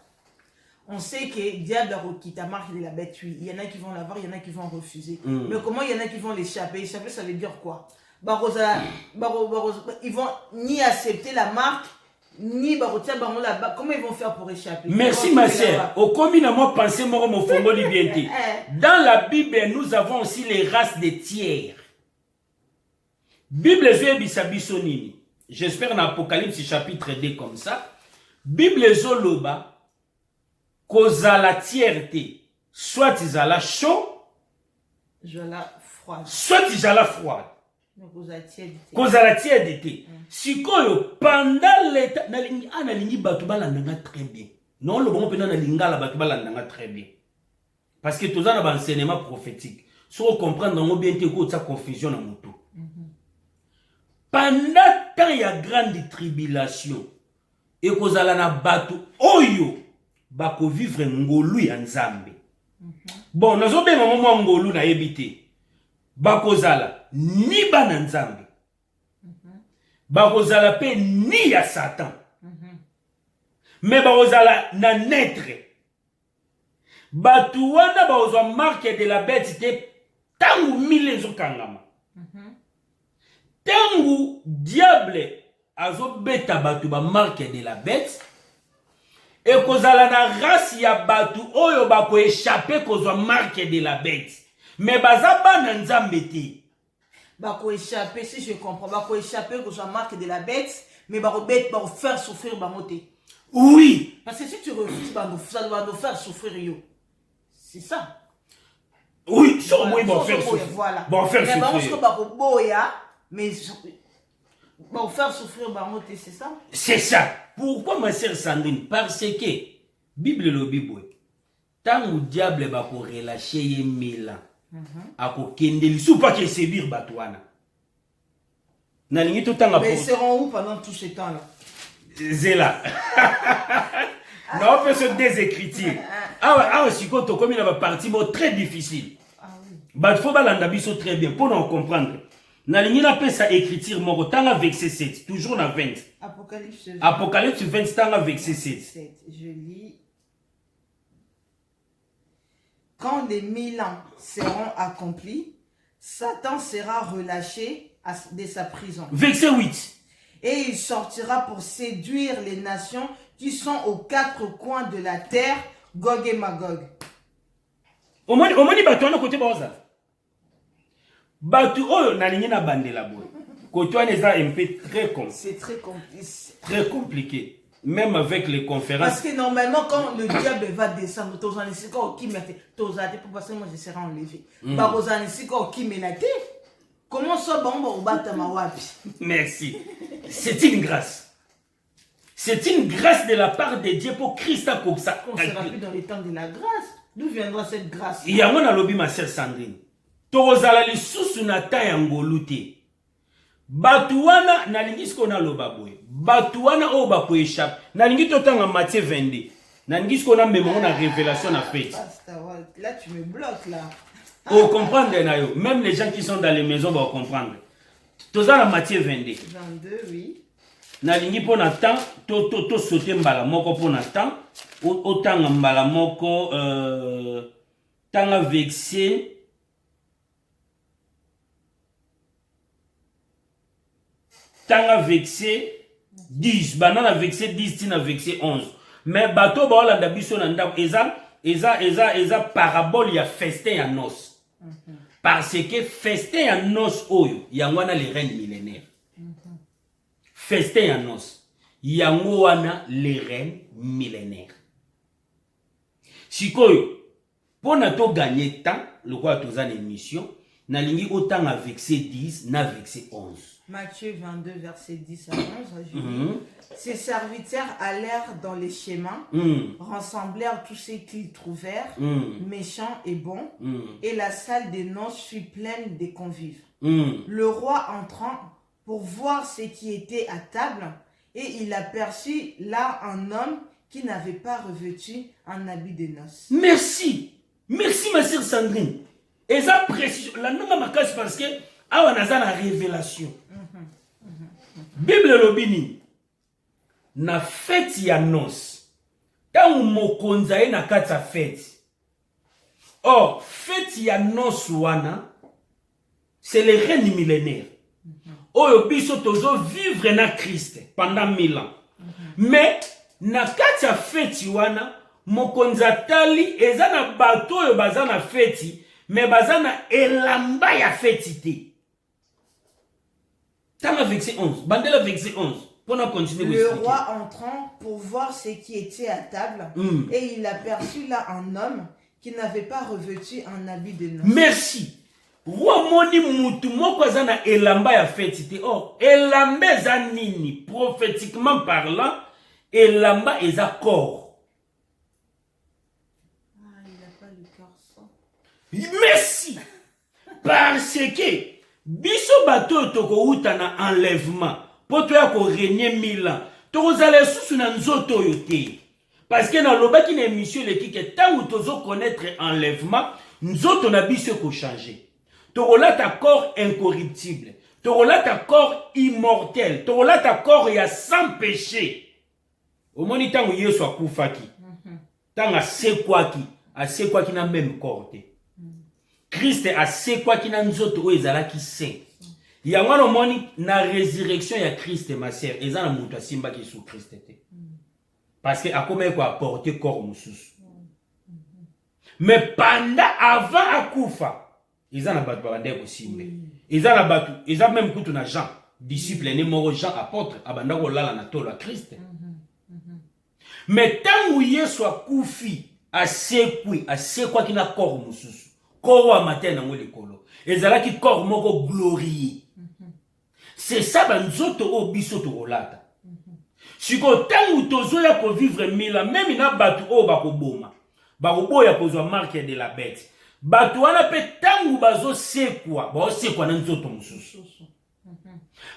On sait que diable qui t'a marqué de la bête, oui. Il y en a qui vont l'avoir, il y en a qui vont refuser. Mais comment il y en a qui vont l'échapper? Échapper, ça veut dire quoi? Ils vont ni accepter la marque, ni là-bas. Comment ils vont faire pour échapper? Merci, ma sœur. Au commun, moi, pensez, moi, mon fongo liberté. Dans la Bible, nous avons aussi les races des tiers. Bible, j'espère dans Apocalypse chapitre 2 comme ça. Bible zoloba kozala tierté soit izala chaud soit izala froid kozala tiédité sikoyo pendant l'état nalingi batu balandanga très bien non le bon pena na lingala batu balandanga très bien parce que tozana ba enseignement prophétique so comprendre ngo bien te ko tsa confusion na mutu pendant temps ya grande tribulation et kozala na batu oyo bako vivre ngolu ya nzambe. Bon, nazo benga mwa ngolu na yebite. Bako zala ni bana nzambe. Bako zala pe ni ya Satan. Mais bako zala na naître. Batu wana bazwa marque de la bête te tangu mille zo kangama. Tangu diable azo beta batu ba marque de la bête et kozala na race ya batu oyo bako échapper kozwa marque de la bête mais baza bana nzambe te bako échapper si je comprends bako échapper kozwa marque de la bête mais bako faire souffrir bango te. Oui, parce que si tu refuses ça va nous faire souffrir yo. C'est ça. Oui, sur moi, bon, faire souffrir. Voilà. Bon, faire souffrir. Mais bon, faire souffrir, c'est ça? C'est ça. Pourquoi, ma sœur Sandrine? Parce que, Bible le Bible, tant le diable va pour relâcher les mille ans, à ko kendeli, sous pas qu'il sébire batouana. Mais ils seront où pendant tout ce temps-là? Zéla. Non, on peut se désécriture. Ah, si quand on comme il y a une partie très difficile. Il faut que très bien pour nous comprendre. Na ligne na pesa écriture mon temps avec verset 7, toujours na 20. Apocalypse 20 temps avec verset 7. Je lis. Quand les 1000 ans seront accomplis, Satan sera relâché de sa prison. Verset 8. Et il sortira pour séduire les nations qui sont aux quatre coins de la terre, Gog et Magog. Au moins, bateau à côté Baza. Bateau, oh, na ligne na bande la boue. Côté un peu très compliqué. C'est très compliqué. Très compliqué. Même avec les conférences. Parce que normalement, quand le diable va descendre, tous les gens qui mettent, tous les pour passer, moi je serai enlevé. Bah, aux gens qui mettent. Comment ça, bon, au Batamawapi? Merci. C'est une grâce. C'est une grâce de la part de Dieu pour Christ à comme ça. On ne sera plus dans les temps de la grâce. D'où viendra cette grâce? Il y a un lobby, ma sœur Sandrine. Tozala li sous na ta yangoluté. Batuana na lingis ko na lobabwe. Batuana o ba ko échappe. Na lingi totanga Matthieu 22. Na lingis ko na mémoire na révélation na fait. Là tu me bloques là. Pour comprendre na yo, même les gens qui sont dans les maisons vont comprendre. Tozala Matthieu 22. 22 oui. Na lingi po na temps to sauter mbala moko po na temps. Otanga mbala moko tanga vexé. Tanga vexé 10, banana vexé 10, tina vexé 11. Mais bateau ba la dabiso na ndam eza parabole ya festin ya nos. Parce que festin ya nos oyo yangwana les reines millénaires. Festin ya nos yangwana les reines millénaires. Sikoyo pona to gagner temps le quoi toza émission na lingi autant à vexé 10 na vexé 11. Matthieu 22, verset 10 à 11. Ses serviteurs allèrent dans les chemins, rassemblèrent tous ceux qu'ils trouvèrent, méchants et bons, et la salle des noces fut pleine des convives. Le roi entrant pour voir ce qui était à table, et il aperçut là un homme qui n'avait pas revêtu un habit de noces. Merci. Merci, ma sœur Sandrine. Et ça précise, la nomme ma casse parce que on a la révélation. Bible lobini na fête ya nos. Tant mokonza na kata fête. Or, fête ya nos wana, c'est les reines millénaires. Oyo biso tozo vivre na Christ pendant 1000 ans. Mais na kata fête wana, mokonza tali eza na bato oyo baza na fête, mais baza na elamba ya fête te. Tanga verset 11. Bandela verset 11. Pour nous continuer. Le roi entrant pour voir ce qui était à table, et il aperçut là un homme qui n'avait pas revêtu un habit de noces. Merci. Roi moni mutu moko zana elamba ya fête. Or, elamba za nini prophétiquement parlant, elamba eza corps. Ah, il n'a pas le corps sans. Merci. Parce que biso bato toko uta na enlèvement poto ya ko régner 1000 ans toko zala susu na nzoto yote parce que na lobaki na émission le kike tangu tozo connaître enlèvement nzoto na biso ko changer toko lata corps incorruptible toko lata corps immortel toko lata corps ya sans péché au moni tangu Yesu akufaki tanga asekwaki na même corps te. Christ a se quoi qui n'a nzoto o ezala ki saint. Ya ngwana moni na résurrection ya Christ ma sœur, ezana mutu asimba ki sous Christ te. Parce que akoma ko apporter corps mususu. Mais pendant avant akufa, ezana batu babande ko simbe. Ezana batu, ezana même kutu na Jean, disciple ne moko Jean apôtre abanda ko lala na tolo Christ. Mais tangu Yesu akufi, ase quoi qui na corps mususu. corps wa matin nango likolo ezalaki corps moko glorieux. C'est ça banzoto o biso to olata. Siko tangu tozoya ko vivre mila même na batu o bakoboma bakoboya kozwa marque de la bête batu wana pe tangu bazo sekwa na nzoto mususu.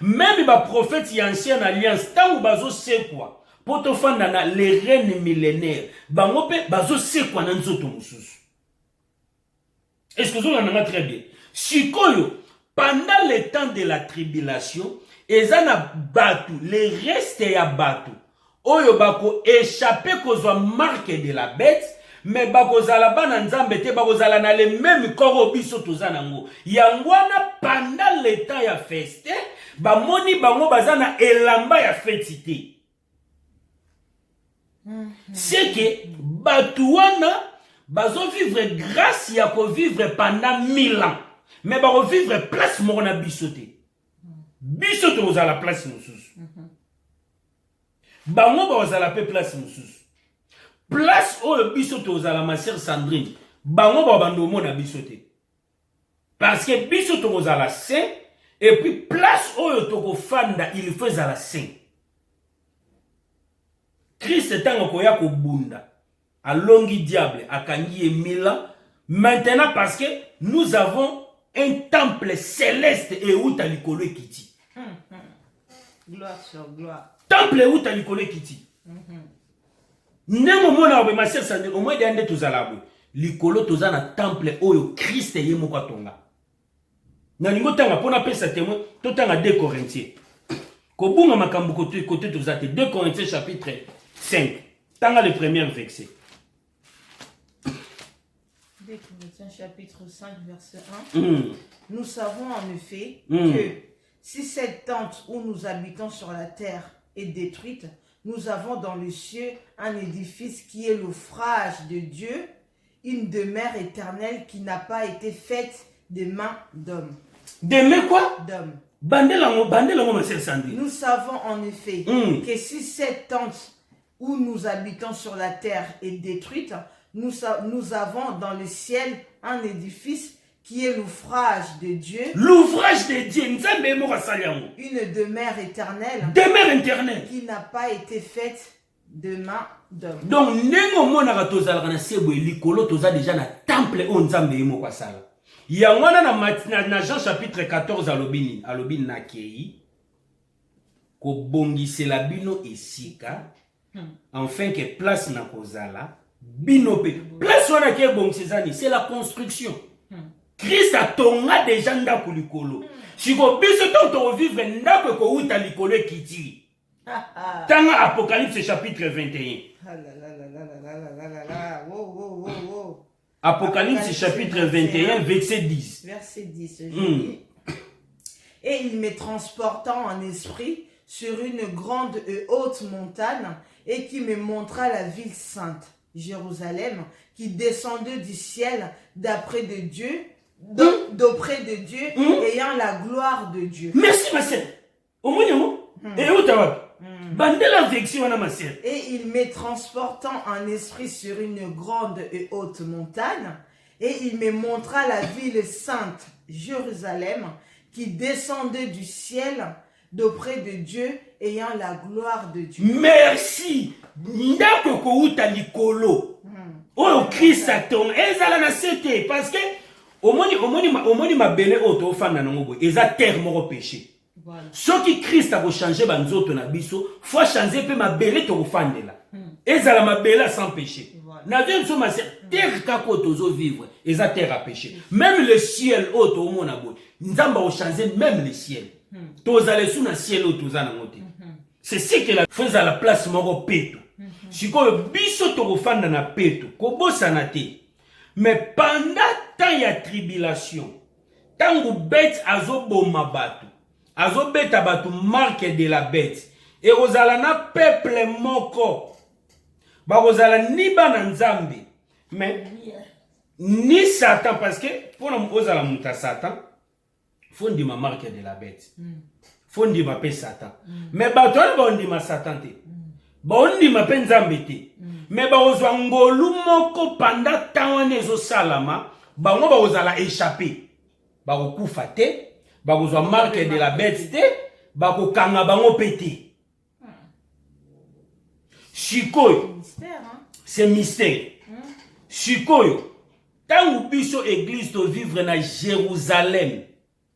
Même ba prophète y ancienne alliance tangu bazo sekwa poto fanda na les reines millénaires bango pe bazo sekwa na nzoto mususu. Est-ce que vous en très bien? Sikoyo pendant le temps de la tribulation ezana batu les restes ya batu oyo bako échapper kozwa marque de la bête mais bakozala bana nzambe te bakozala na le même corps biso tozana ngo yangwana pendant le temps ya feste bamoni bango bazana elamba ya fête. C'est que batu wana bazo vivre grâce ya ko vivre pendant 1000 ans mais bako vivre place moko na biso te. Biso toza la place mususu. Bango baza la place mususu. Place oyo biso toza la ma sœur Sandrine. Bango ba bandomo na biso te. Parce que biso toza la saint et puis place oyo toko fanda il faut za la saint. Christ tango koya ko bunda. A longi diable akangi emila maintenant parce que nous avons un temple céleste et où t'as likolo kiti. Gloire sur gloire. Temple où t'as likolo kiti. Nemo mona obe ma sœur Sandrine au moins d'ande tozalabo. Likolo tozana temple oyo Christ ye moko tonga. Na lingo tanga pona pesa témoin to tanga 2 Corinthiens. Ko bunga makambu côté tozate 2 Corinthiens chapitre 5. Tanga le premier verset. 2 Corinthiens chapitre 5 verset 1. Nous savons en effet que si cette tente où nous habitons sur la terre est détruite, nous avons dans les cieux un édifice qui est l'ouvrage de Dieu, une demeure éternelle qui n'a pas été faite de mains d'hommes. De mains quoi? D'hommes. Nous savons en effet que si cette tente où nous habitons sur la terre est détruite, nous avons dans le ciel un édifice qui est l'ouvrage de Dieu. L'ouvrage de Dieu. Une demeure éternelle. Demeure éternelle. Qui n'a pas été faite de main d'homme. Donc, nengo mona tozala na sebo likolo toza déjà na temple o nzambe yemo kwa sala. Yangwana na Jean chapitre 14 alobini na kei ko bongisela bino esika enfin que place na kozala bino pe place wana ke bongisezani c'est la construction. Christ a tonga déjà ndako likolo. Siko biso to vivre ndako ko uta likolo kiti. Tanga Apocalypse chapitre 21. Apocalypse chapitre 21 verset 10. Verset 10. Et il me transportant en esprit sur une grande et haute montagne et qui me montra la ville sainte, Jérusalem, qui descendait du ciel d'auprès de Dieu, ayant la gloire de Dieu. Merci ma sœur. Au moins et où t'as bandela vection na ma sœur. Et il me transportant en esprit sur une grande et haute montagne et il me montra la ville sainte, Jérusalem, qui descendait du ciel d'auprès de Dieu, ayant la gloire de Dieu. Merci. Ndako ko uta likolo. Oh Christ aton ezala na sete parce que omoni mabele oto fanda nango eza terre moko péché. Voilà. Ce qui Christ a changé banzoto na biso, faut changer pe mabele to fandela. Ezala mabele sans péché. Na vie so ma terre kako tozo vivre, eza terre à péché. Même le ciel oto mona boy. Nzamba o changer même le ciel. Tozale sous na ciel oto za na ngote. C'est ce que la faisait à la place moko peto. Siko biso to fanda na peto, ko bosana te. Mais pendant tant ya tribulation, tango bête azoboma batu, azobeta batu marque de la bête, et ozala na peuple moko, ba ozala ni bana nzambe, mais ni Satan, parce que pour nous ozala muta Satan, faut dire ma marque de la bête, faut dire ma paix Satan, mais batu na ba ondima Satan te, ba ondima pe nzambe te. Mais ba ozwa ngolu moko pendant tant ezo salama bango bakozala échappé bakokufa te bakozwa marque de la bête te bakokanga bango pété sikoyo c'est mystère sikoyo tangu biso église to vivre na Jérusalem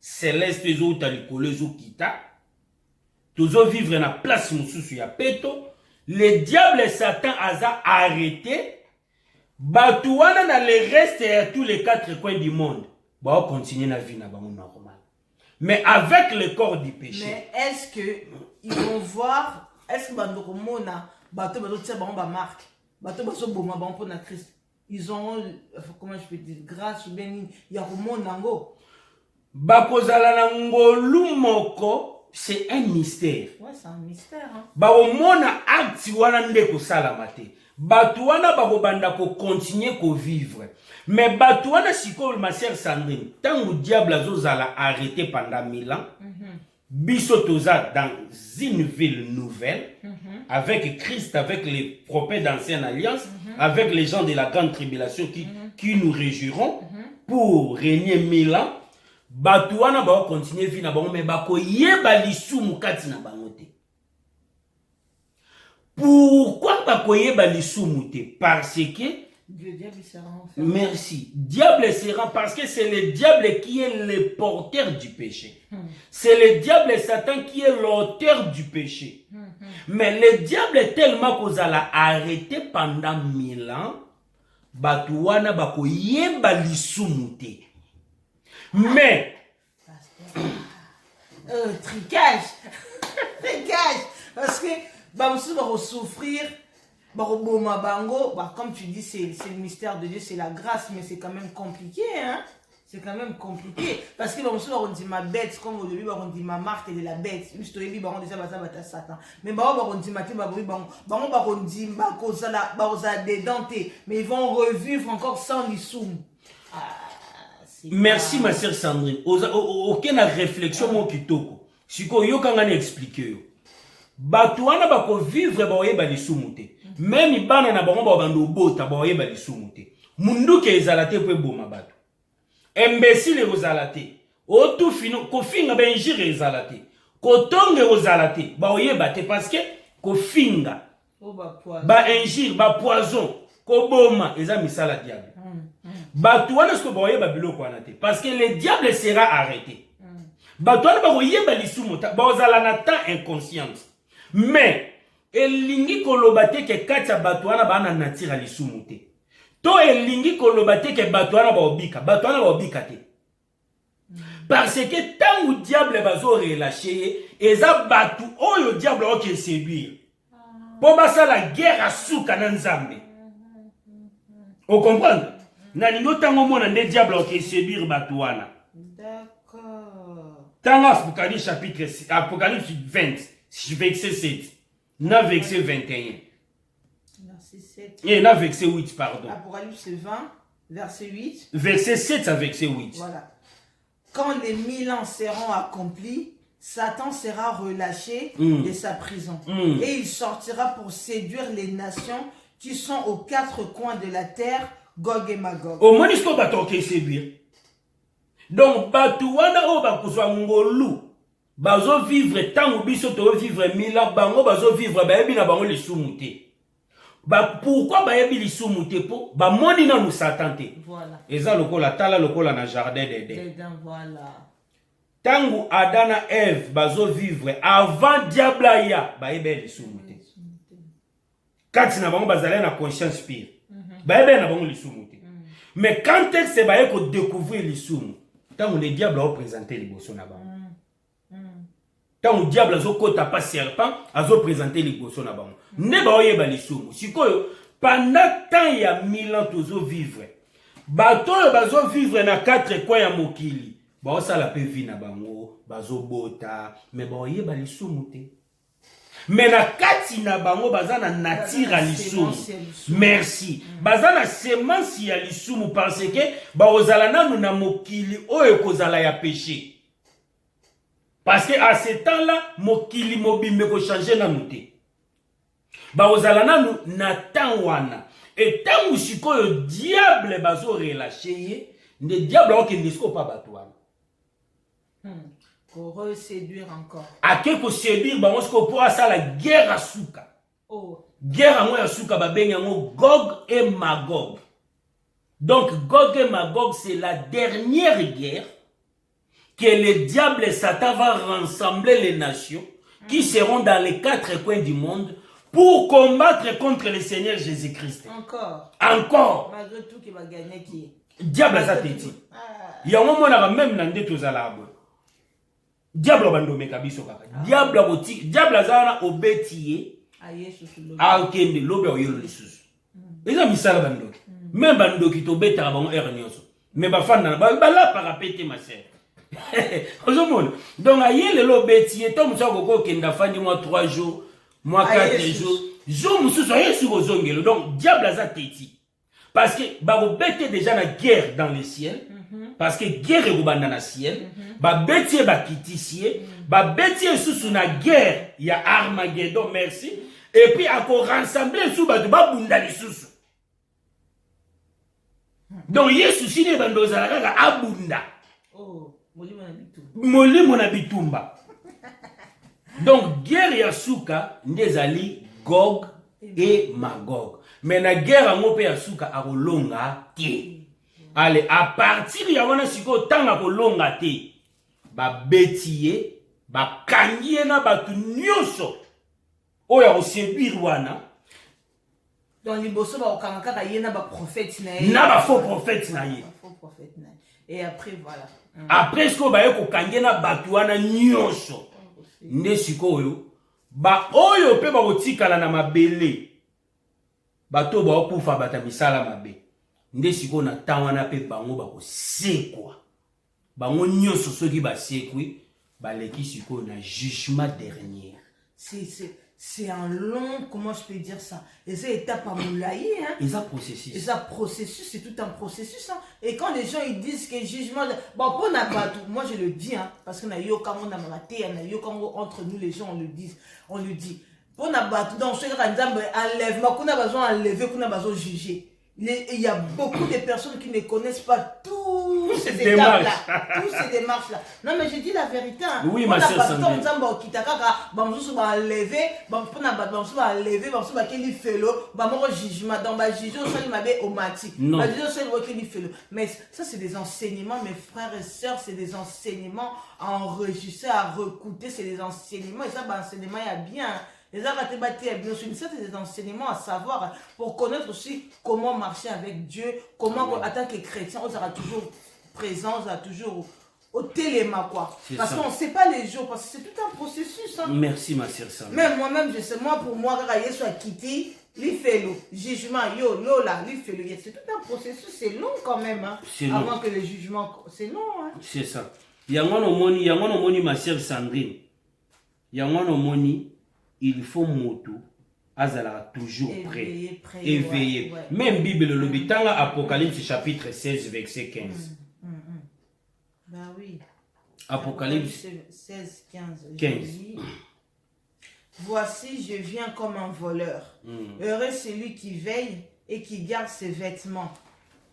céleste ezouta likolo ezokita tozo vivre na place mosusu ya peto le diable Satan aza arrêté batu wana na le reste ya tous les quatre coins du monde ba continuer na vie na bango normal mais avec le corps du péché. Mais est-ce que ils vont voir, est-ce que bandoko mona bato bato tia bango ba marque bato baso boma bango pour na Christ ils ont comment je peux dire grâce ou bien ya komona ngo bakozala na ngolu moko. C'est un mystère. Ouais, c'est un mystère. Hein. Baomona acte wana ndeko sala te. Batu wana bakobanda ko continuer ko vivre. Mais batu wana siko ma sœur Sandrine, tant le diable azozala arrêté pendant 1000 ans. Biso toza dans une ville nouvelle avec Christ, avec les prophètes d'ancienne alliance, avec les gens de la grande tribulation qui nous régiront pour régner 1000 ans. Batu wana ba continuer vie na bango mais bako yeba lisumu kati na bango te. Pourquoi bako yeba lisumu te? Parce que le diable sera enfermé. Merci. Diable sera parce que c'est le diable qui est le porteur du péché. C'est le diable Satan qui est l'auteur du péché. Mais le diable est tellement qu'on l'a arrêté pendant 1000 ans. Batu wana bako yeba lisumu te. Mais tricage tricage parce que bamsu va souffrir baroboma bango comme tu dis c'est le mystère de Dieu, c'est la grâce, mais c'est quand même compliqué hein, c'est quand même compliqué parce que bamsu va dit ma bête comme au début on dit ma marque de la bête juste au début on déjà bata Satan mais on dit maté on dit bakozala dedans mais ils vont revivre encore sans l'issoum. Merci ma sœur Sandrine. Aucune réflexion mon kitoko. Siko yo kangani expliquer yo. Batu wana bako vivre ba oyeba lisumu te. Même bana na bango ba bando bota ba oyeba lisumu te. Mundu ke ezala te pe boma batu. Imbécile ezala te. O tout fino ko finga ba injire ezala te. Ko tonge ezala te. Ba oyeba te parce que ko finga. Ba injire ba poison ko boma eza misala diable. Batouana ce que boye babilo ko anate parce que le diable sera arrêté. Batouana ba koyeba lisumu ta bazala na temps inconscience. Mais elingi kolobate ke katia batouana ba na natira lisumu te. To elingi kolobate ke batouana ba obika te. Parce que tant où diable bazo relâcher eza batu oyo diable oke séduire. Po basa la guerre à souka na nzambe. Vous comprenez? Nalingo tango mona nde diable qui séduire batuana. D'accord. Tango Apocalypse chapitre 6, Apocalypse 20, verset 7. 9 verset 21. Verset 7. Et 9 verset 8 pardon. Apocalypse 20 verset 8. Verset 7 à verset 8. Voilà. Quand les 1000 ans seront accomplis, Satan sera relâché de sa prison et il sortira pour séduire les nations qui sont aux quatre coins de la terre. Gog et Magog. Au moins, il faut que séduire. Donc, Batouana o bakozwa ngolu. Bazo vivre tant ou biso to vivre 1000 ans, bango bazo vivre baebi na bango lisumu te. Pourquoi baebi lisumu te po ba moni na nous Satan te. Voilà. Eza lokola tala lokola na jardin d'Éden. Voilà. Tangu Adana Ève bazo vivre avant diable ya baebi lisumu te. Kati na bango bazale na conscience pire. Baebe na bango lisumu te. Mais quand est-ce que baye ko découvrir lisumu? Tant le diable a présenté les bosso na bango. Tant le diable a kota pas serpent, a présenté les bosso na bango. Ne ba oyeba lisumu. Sikoyo pendant tant ya 1000 ans tozo vivre. Bato bazo vivre na quatre coins ya mokili. Ba osala pe vie na bango, bazo bota, mais ba oyeba lisumu te. Mais na kati na bango bazana natira lisumu. Merci. Bazana semence ya lisumu parce que ba ozala nanu na mokili oyo kozala ya péché. Parce que à ce temps-là mokili mobimbe ko changer nanu te. Ba ozala nanu na temps wana. Et tant sikoyo diable bazo relâcher Le diable a qu'il ne soit pas batouane. Pour reséduire encore. À quelque séduire, on se pourra ça la guerre à Souka. Oh. Guerre à moi à Souka, Gog et Magog. Donc Gog et Magog, c'est la dernière guerre que le diable et Satan va rassembler les nations qui seront dans les 4 coins du monde pour combattre contre le Seigneur Jésus-Christ. Encore. Malgré tout, qui va gagner qui? Diable a teti. Il y a un moment où même dans des choses à la diable a bandé kabiso kaka. Diable a oti. Diable a zana obétié. Ah ok, de l'obé au yolo lisusu. Ils ont mis ça là bando. Même bando qui t'obéit à bon erreur. Mais ba fan na ba là par péter ma sœur. Donc aïe le l'obétié. Tom ça koko kenda fandi moi 3 jours, moi 4 jours. Jour musu soyez sur aux ongles. Donc diable a teti. Parce que ba obété déjà la guerre dans le ciel. Parce que guerre est dans le ciel. Ba bétier ba kitisier. Ba bétier sous na guerre. Il y a Armageddon, merci. Et puis à quoi rassembler sous ba bunda li sous. Donc Yesu sine bandoza la abunda. Oh, moli mona bitumba. Donc guerre ya suka ndezali Gog et Magog. Mais la guerre à mon père suka a longa ti. Allez, à partir de wana siko tanga ko longa te. Ba bétier, ba kangie na batu nyonso. Oya ko séduire wana. Donc liboso ba okanga ka yena ba prophète na ye. Na ba faux prophète na ye. Faux prophète na. Et après voilà. Après ce ko ba ye ko kangie na batu wana nyonso. Nde siko oyo ba oyo pe ba kotikala na mabele. Bato ba okufa bata misala mabe. Nde siko na tawana pe bango ba ko sekwa. Bango nyonso soki ba sekwi ba leki siko na jugement dernier. C'est un long, comment je peux dire ça? Et c'est étape à moulaïe, hein? Et ça processus. Et ça processus, c'est tout un processus, hein? Et quand les gens ils disent que jugement, bon pour n'abattre, moi je le dis, hein? Parce qu'on a yo quand on a maté, on a yo quand entre nous les gens on le dit. Pour n'abattre, donc ce qu'on enlève, qu'on a besoin d'enlever, qu'on a besoin de juger. Il y a beaucoup de personnes qui ne connaissent pas tous ces étapes-là, tous ces démarches-là. Non, mais je dis la vérité. Hein. Oui, ma sœur Sandrine. On a enlevé, on a enlevé, jugement. Donc, mais ça, c'est des enseignements, mes frères et sœurs, c'est des enseignements à enregistrer, à recouter, c'est des enseignements. Et ça, enseignement, il y a bien. Les c'est des enseignements à savoir pour connaître aussi comment marcher avec Dieu, comment en tant que chrétien, on sera toujours présent, on sera toujours au téléma quoi. Parce qu'on ne sait pas les jours, parce que c'est tout un processus. Hein. Merci ma sœur Sandrine. Même moi-même, je sais, pour moi, quand il soit quitté, il fait le jugement, là, il fait le. C'est tout un processus, c'est long quand même. Hein, avant que le jugement, c'est long. Hein. C'est ça. Yangono ma sœur Sandrine. Yangono moni. Il faut moto azala toujours prêt, éveillé. Ouais. Même Bible le bitanga Apocalypse chapitre 16 verset 15. Bah oui. Apocalypse 16 15. Voici je viens comme un voleur. Heureux celui qui veille et qui garde ses vêtements,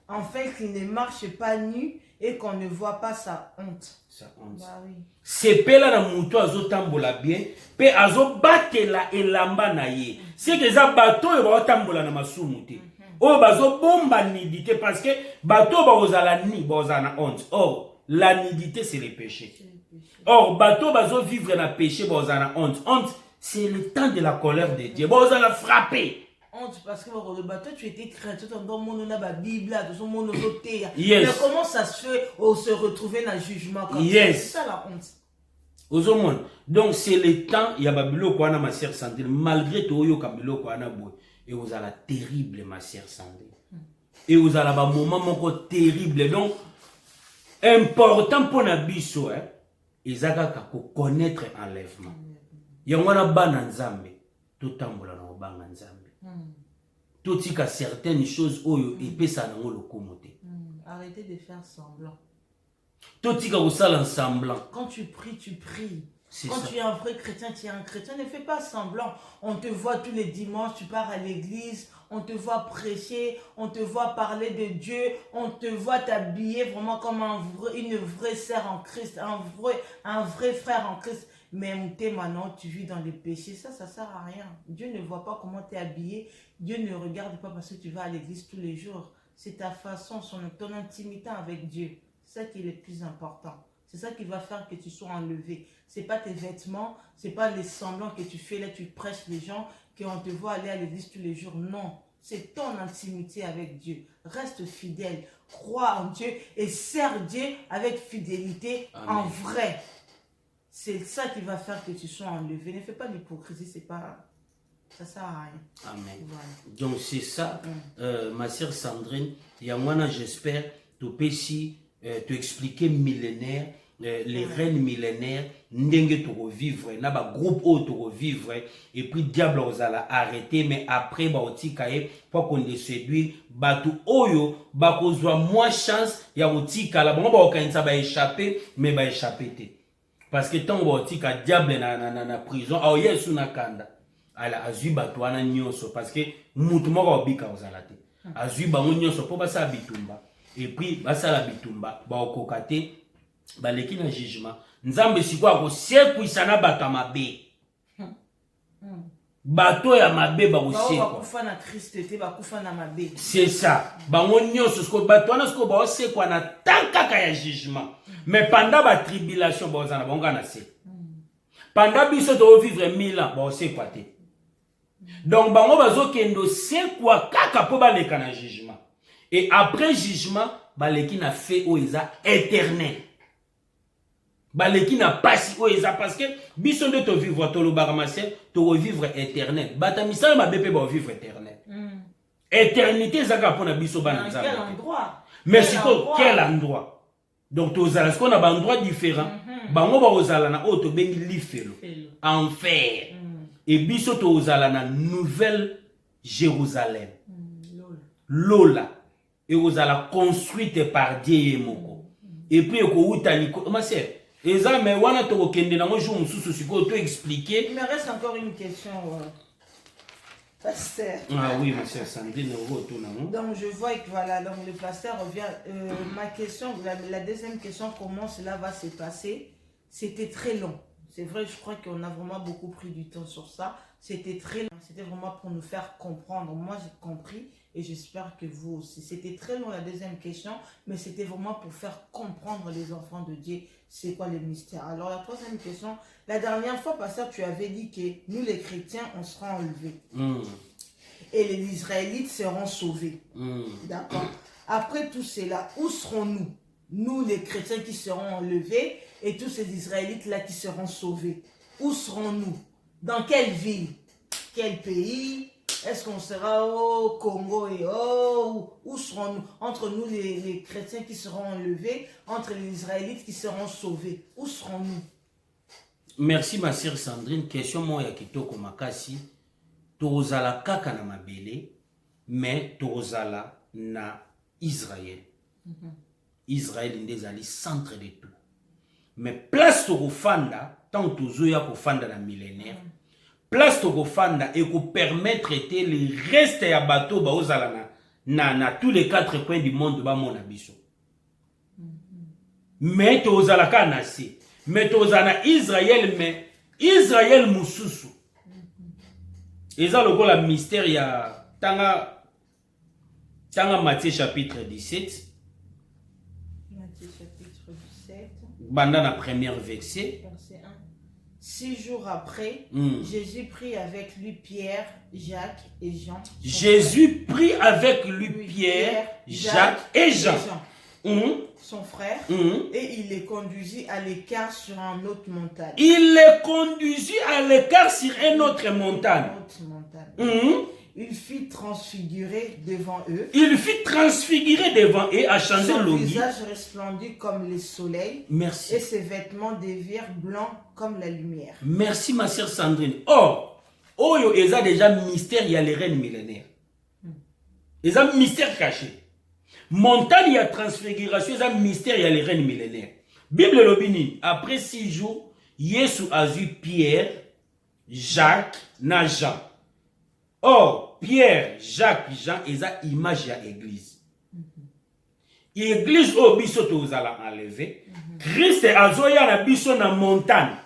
afin qu'il ne marche pas nu et qu'on ne voit pas sa honte. Sa honte. Bah oui. C'est pela na muto azotambola bien, pe azobatela elamba na ye. C'est que za bato yo batambola na masumu te. O bazo bomba nidité parce que bato ba ozala ni bozana honte. Or la nidité c'est le péché. Or bato bazo vivre na péché bozana honte. Honte c'est le temps de la colère de Dieu. Bozana frapper. Parce que le bateau, tu étais chrétien, dans la Bible, dans son monoté. Yes. Mais comment ça se fait de se retrouver dans le jugement comme yes. C'est ça la honte. Aux hommes. Donc c'est le temps, il y a Babilo Kwana, ma sœur Sandrine, malgré tout, il y a Babilo Kwana, et vous avez la terrible, ma sœur Sandrine. Et vous avez un moment terrible. Donc, important pour Nabiso, ils ont connaître enlèvement. Il y a un bananzambe, tout tambola na bananzambe. Tout y a certaines choses et puis ça n'a pas le commoté. Arrêtez de faire semblant. Tout y a semblant. Quand tu pries, tu pries. Quand tu es un vrai chrétien, tu es un chrétien, ne fais pas semblant. On te voit tous les dimanches, tu pars à l'église, on te voit prêcher, on te voit parler de Dieu, on te voit t'habiller vraiment comme une vraie sœur en Christ, un vrai frère en Christ. Mais maintenant, tu vis dans les péchés, ça ne sert à rien. Dieu ne voit pas comment tu es habillé, Dieu ne regarde pas parce que tu vas à l'église tous les jours. C'est ta façon, ton intimité avec Dieu. C'est ça qui est le plus important. C'est ça qui va faire que tu sois enlevé. Ce n'est pas tes vêtements, ce n'est pas les semblants que tu fais là, tu prêches les gens, qu'on te voit aller à l'église tous les jours. Non, c'est ton intimité avec Dieu. Reste fidèle, crois en Dieu et sers Dieu avec fidélité. Amen. En vrai. C'est ça qui va faire que tu sois enlevé. Ne fais pas l'hypocrisie, c'est pas... Ça sert à rien. Amen. Voilà. Donc c'est ça, ma sœur Sandrine. Il y a moi, j'espère, tu peux ici te expliquer millénaire, les reines millénaires, n'engue tu revivre, n'a pas groupe où tu revivre, et puis diable aux a arrêté, mais après, bah, oti kaye, pour qu'on les séduise, bah, tout oyo, bah, qu'on soit moins chance, il y a oti kala, bon, bah, on ça va échapper, mais va échapper. Parce que tant oti ka diable na prison, ah, yesu na kanda. Ala azui batwana nyonso parce que mutu moko obika ozalate azui bango nyonso po basa bitumba et puis basa la bitumba ba okokate baleki na jugement nzambe sikwa ko sekuisa na bato mabe bato ya mabe ba kosekwa bakufa na Christ te bakufa na mabe c'est ça bango nyonso sko batwana sko ba osekwa na tankaka ya jugement mais pendant ba tribulation ba ozana bango na se pendant biso to vivre 1000 ans ba osekwa te. Donc, bango bazo kendo c'est quoi kaka po baleka na jugement. Et après jugement, baleki na fait oeza éternel. Baleki na pasi oeza parce que biso de to vivre to lo baramase to revivre éternel. Batamisala ma bépé ba vivre éternel. Éternité zaka pona biso bana nzambe. Quel endroit? Mais c'est quel endroit? Donc to zala ce qu'on a un endroit différent. Bango ba ozala na auto bengi lifelo. Enfer. Et biso to ozala na nouvelle Jérusalem. Lola. Et ozala construite par Dieu moko. Et puis ko utali ma sœur. Eza me wana to kende na mo jour mususu siko to expliquer. Il me reste encore une question. Pasteur. Ah oui, ma sœur Sandrine retourne. Donc je vois que voilà, donc le pasteur revient. Ma question, la deuxième question, comment cela va se passer? C'était très long. C'est vrai, je crois qu'on a vraiment beaucoup pris du temps sur ça. C'était très long. C'était vraiment pour nous faire comprendre. Moi, j'ai compris et j'espère que vous aussi. C'était très long la deuxième question, mais c'était vraiment pour faire comprendre les enfants de Dieu c'est quoi le mystère. Alors la troisième question, la dernière fois, pasteur, tu avais dit que nous les chrétiens, on sera enlevés. Et les Israélites seront sauvés. D'accord. Après tout cela, où serons-nous? Nous les chrétiens qui seront enlevés et tous ces Israélites-là qui seront sauvés. Où serons-nous? Dans quelle ville? Quel pays? Est-ce qu'on sera au Congo et où serons-nous? Entre nous les chrétiens qui seront enlevés, entre les Israélites qui seront sauvés. Où serons-nous? Merci ma sœur Sandrine. Question moi ya kitoko makasi. Tozala kaka na mabele, mais tozala na Israël. Israël ndezali centre de tout. Mais place to fanda tant tozoya ko fanda na millénaire. Place to fanda et ko permettre te les restes ya bateau ba ozala na tous les 4 coins du monde ba mona biso. Mais tozala kana si. Mais tozana Israël mais Israël mususu. Eza lokola mystère ya tanga Matthieu chapitre 17. Banda na premier verset. Verset 1. 6 jours après, Jésus prit avec lui Pierre, Jacques et Jean. Jésus prit avec lui Pierre, Jacques et Jean. Son frère, et il les conduisit à l'écart sur une autre montagne. Il les conduisit à l'écart sur une autre montagne. Il fit transfigurer devant eux. Il fit transfigurer devant eux à changer son l'eau. Son visage resplendit comme le soleil. Merci. Et ses vêtements devinrent blancs comme la lumière. Merci ma sœur Sandrine. Or, Oyo eza déjà mystère, il y a les reines millénaires. Ils ont mystère caché. Montagne, il y a transfiguration, il y a mystère, il y a les reines millénaires. Bible l'obini, après 6 jours, Yesu a vu Pierre, Jacques, na Jean. Or, Pierre, Jacques, Jean, eza image ya église. Église au biso tozala enlevé. Christ azoya na biso na montagne.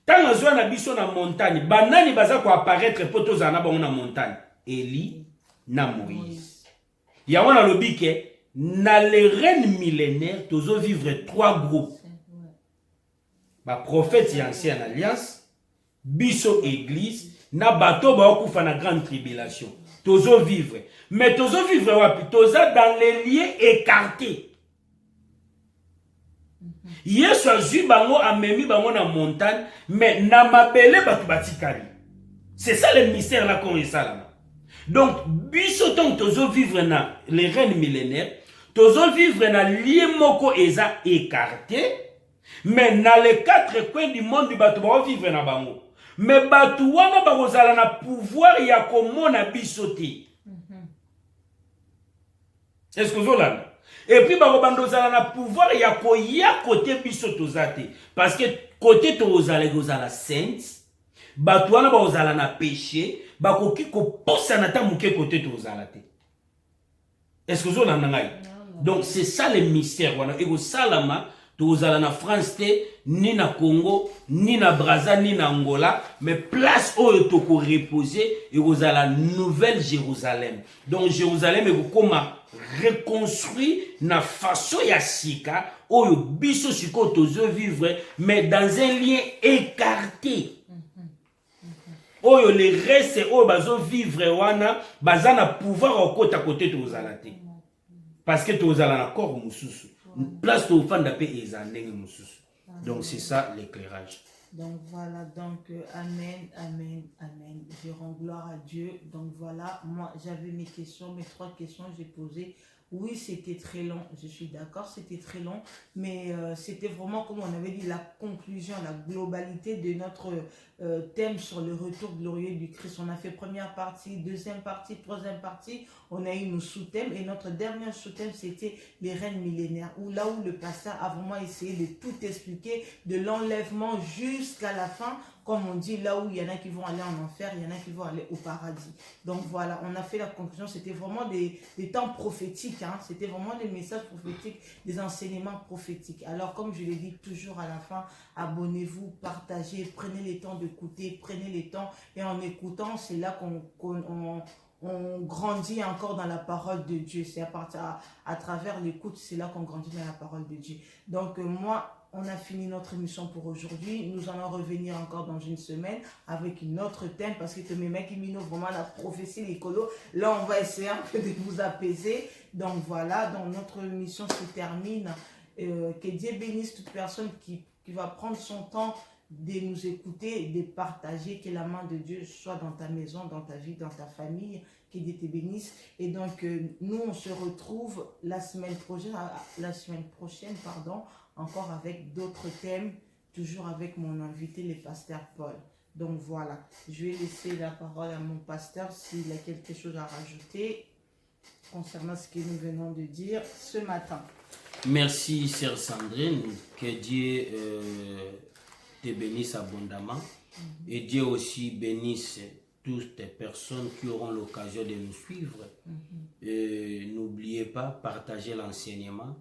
Tant azoya na biso na montagne, banani baza ko apparaître po tozala na bango na montagne. Élie na Moïse. Ya wana lobike na les reines millénaires tozo vivre 3 groupes. Ba prophète ancienne alliance, biso église, na bato ba okufa na grande tribulation. Tozo vivre. Mais tozo vivre wapi? Toza dans les lieux écartés. Yesu azui bango amemi bango na montagne, mais na mabele batu batikali. C'est ça le mystère là qu'on est ça là. Donc, biso tong tozo vivre na les reines millénaires, tozo vivre na lieu moko eza écarté, mais na les 4 coins du monde du batu ba vivre na bango. Mais batu wana ba kozala na pouvoir ya komona biso te. Est-ce que vous l'avez? Et puis ba bandozala na pouvoir ya koya côté biso tozate parce que côté tozala sainte, batu wana ba kozala na péché. Bakoki ko posa na ta muke côté tozala te. Est-ce que vous l'avez? Donc c'est ça le mystère wana ego salama tozala na France te, ni na Congo, ni na Brazza, ni na Angola, mais place où il toko reposer ego la nouvelle Jérusalem. Donc Jérusalem ego koma reconstruit na façon ya sika oyo biso siko tozo vivre mais dans un lien écarté. Oyo les restes oyo bazo vivre wana bazana pouvoir okota côté tozala te. Parce que tozala na corps mususu. Place to fanda pe ezandenge mususu. Donc c'est ça l'éclairage. Donc voilà, donc amen, amen, amen. Je rends gloire à Dieu. Donc voilà, moi j'avais mes questions, mes 3 questions j'ai posées. Oui, c'était très long, je suis d'accord, c'était très long, mais c'était vraiment, comme on avait dit, la conclusion, la globalité de notre thème sur le retour glorieux du Christ. On a fait première partie, deuxième partie, troisième partie, on a eu nos sous-thèmes, et notre dernier sous-thème, c'était les reines millénaires, où là où le pasteur a vraiment essayé de tout expliquer, de l'enlèvement jusqu'à la fin. Comme on dit, là où il y en a qui vont aller en enfer, il y en a qui vont aller au paradis. Donc voilà, on a fait la conclusion. C'était vraiment des temps prophétiques. Hein, c'était vraiment des messages prophétiques, des enseignements prophétiques. Alors comme je l'ai dit toujours à la fin, abonnez-vous, partagez, prenez le temps d'écouter, prenez le temps. Et en écoutant, c'est là on grandit encore dans la parole de Dieu. C'est à travers l'écoute, c'est là qu'on grandit dans la parole de Dieu. Donc moi, on a fini notre émission pour aujourd'hui. Nous allons revenir encore dans une semaine avec une autre thème parce que mes mecs, ils m'innovent vraiment la prophétie, l'écolo. Là, on va essayer un peu de vous apaiser. Donc voilà, donc notre émission se termine. Que Dieu bénisse toute personne qui va prendre son temps de nous écouter, de partager, que la main de Dieu soit dans ta maison, dans ta vie, dans ta famille, que Dieu te bénisse. Et donc, nous, on se retrouve la semaine prochaine, encore avec d'autres thèmes, toujours avec mon invité, le pasteur Paul. Donc voilà, je vais laisser la parole à mon pasteur s'il a quelque chose à rajouter concernant ce que nous venons de dire ce matin. Merci, sœur Sandrine, que Dieu te bénisse abondamment et Dieu aussi bénisse toutes les personnes qui auront l'occasion de nous suivre. N'oubliez pas, partagez l'enseignement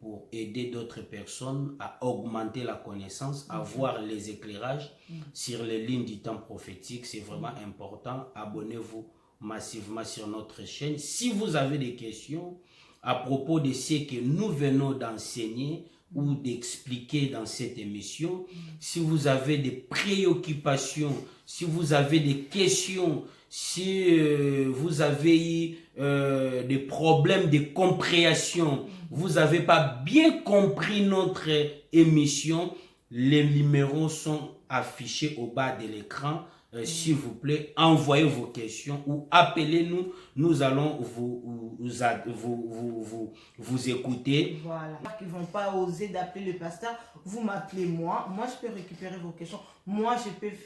pour aider d'autres personnes à augmenter la connaissance, à voir les éclairages sur les lignes du temps prophétique. C'est vraiment important. Abonnez-vous massivement sur notre chaîne. Si vous avez des questions à propos de ce que nous venons d'enseigner ou d'expliquer dans cette émission, si vous avez des préoccupations, si vous avez des questions, si vous avez des problèmes de compréhension, vous n'avez pas bien compris notre émission, les numéros sont affichés au bas de l'écran. S'il vous plaît, envoyez vos questions ou appelez-nous. Nous allons vous écouter. Voilà. Qui ne vont pas oser d'appeler le pasteur, vous m'appelez moi. Moi, je peux récupérer vos questions. Moi, je peux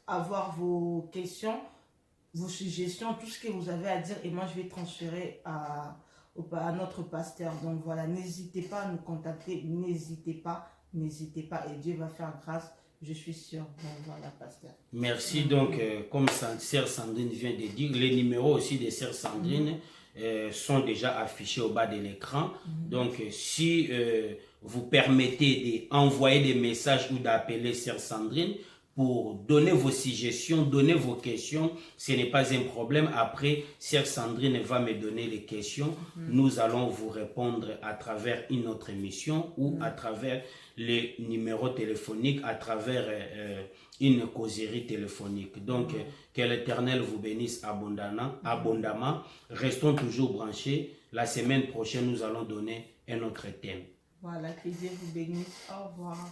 avoir vos questions, vos suggestions, tout ce que vous avez à dire. Et moi, je vais transférer à notre pasteur. Donc voilà, n'hésitez pas à nous contacter. N'hésitez pas. n'hésitez pas et Dieu va faire grâce, je suis sûre. Bon, voilà, pasteur. Merci. Donc, comme Sœur Sandrine vient de dire, les numéros aussi de Sœur Sandrine sont déjà affichés au bas de l'écran. Donc, si vous permettez d'envoyer des messages ou d'appeler Sœur Sandrine pour donner vos suggestions, donner vos questions, ce n'est pas un problème. Après, Sœur Sandrine va me donner les questions. Nous allons vous répondre à travers une autre émission ou à travers les numéros téléphoniques, à travers une causerie téléphonique. Donc, que l'Éternel vous bénisse abondamment. Restons toujours branchés. La semaine prochaine, nous allons donner un autre thème. Voilà, que Dieu vous bénisse. Au revoir.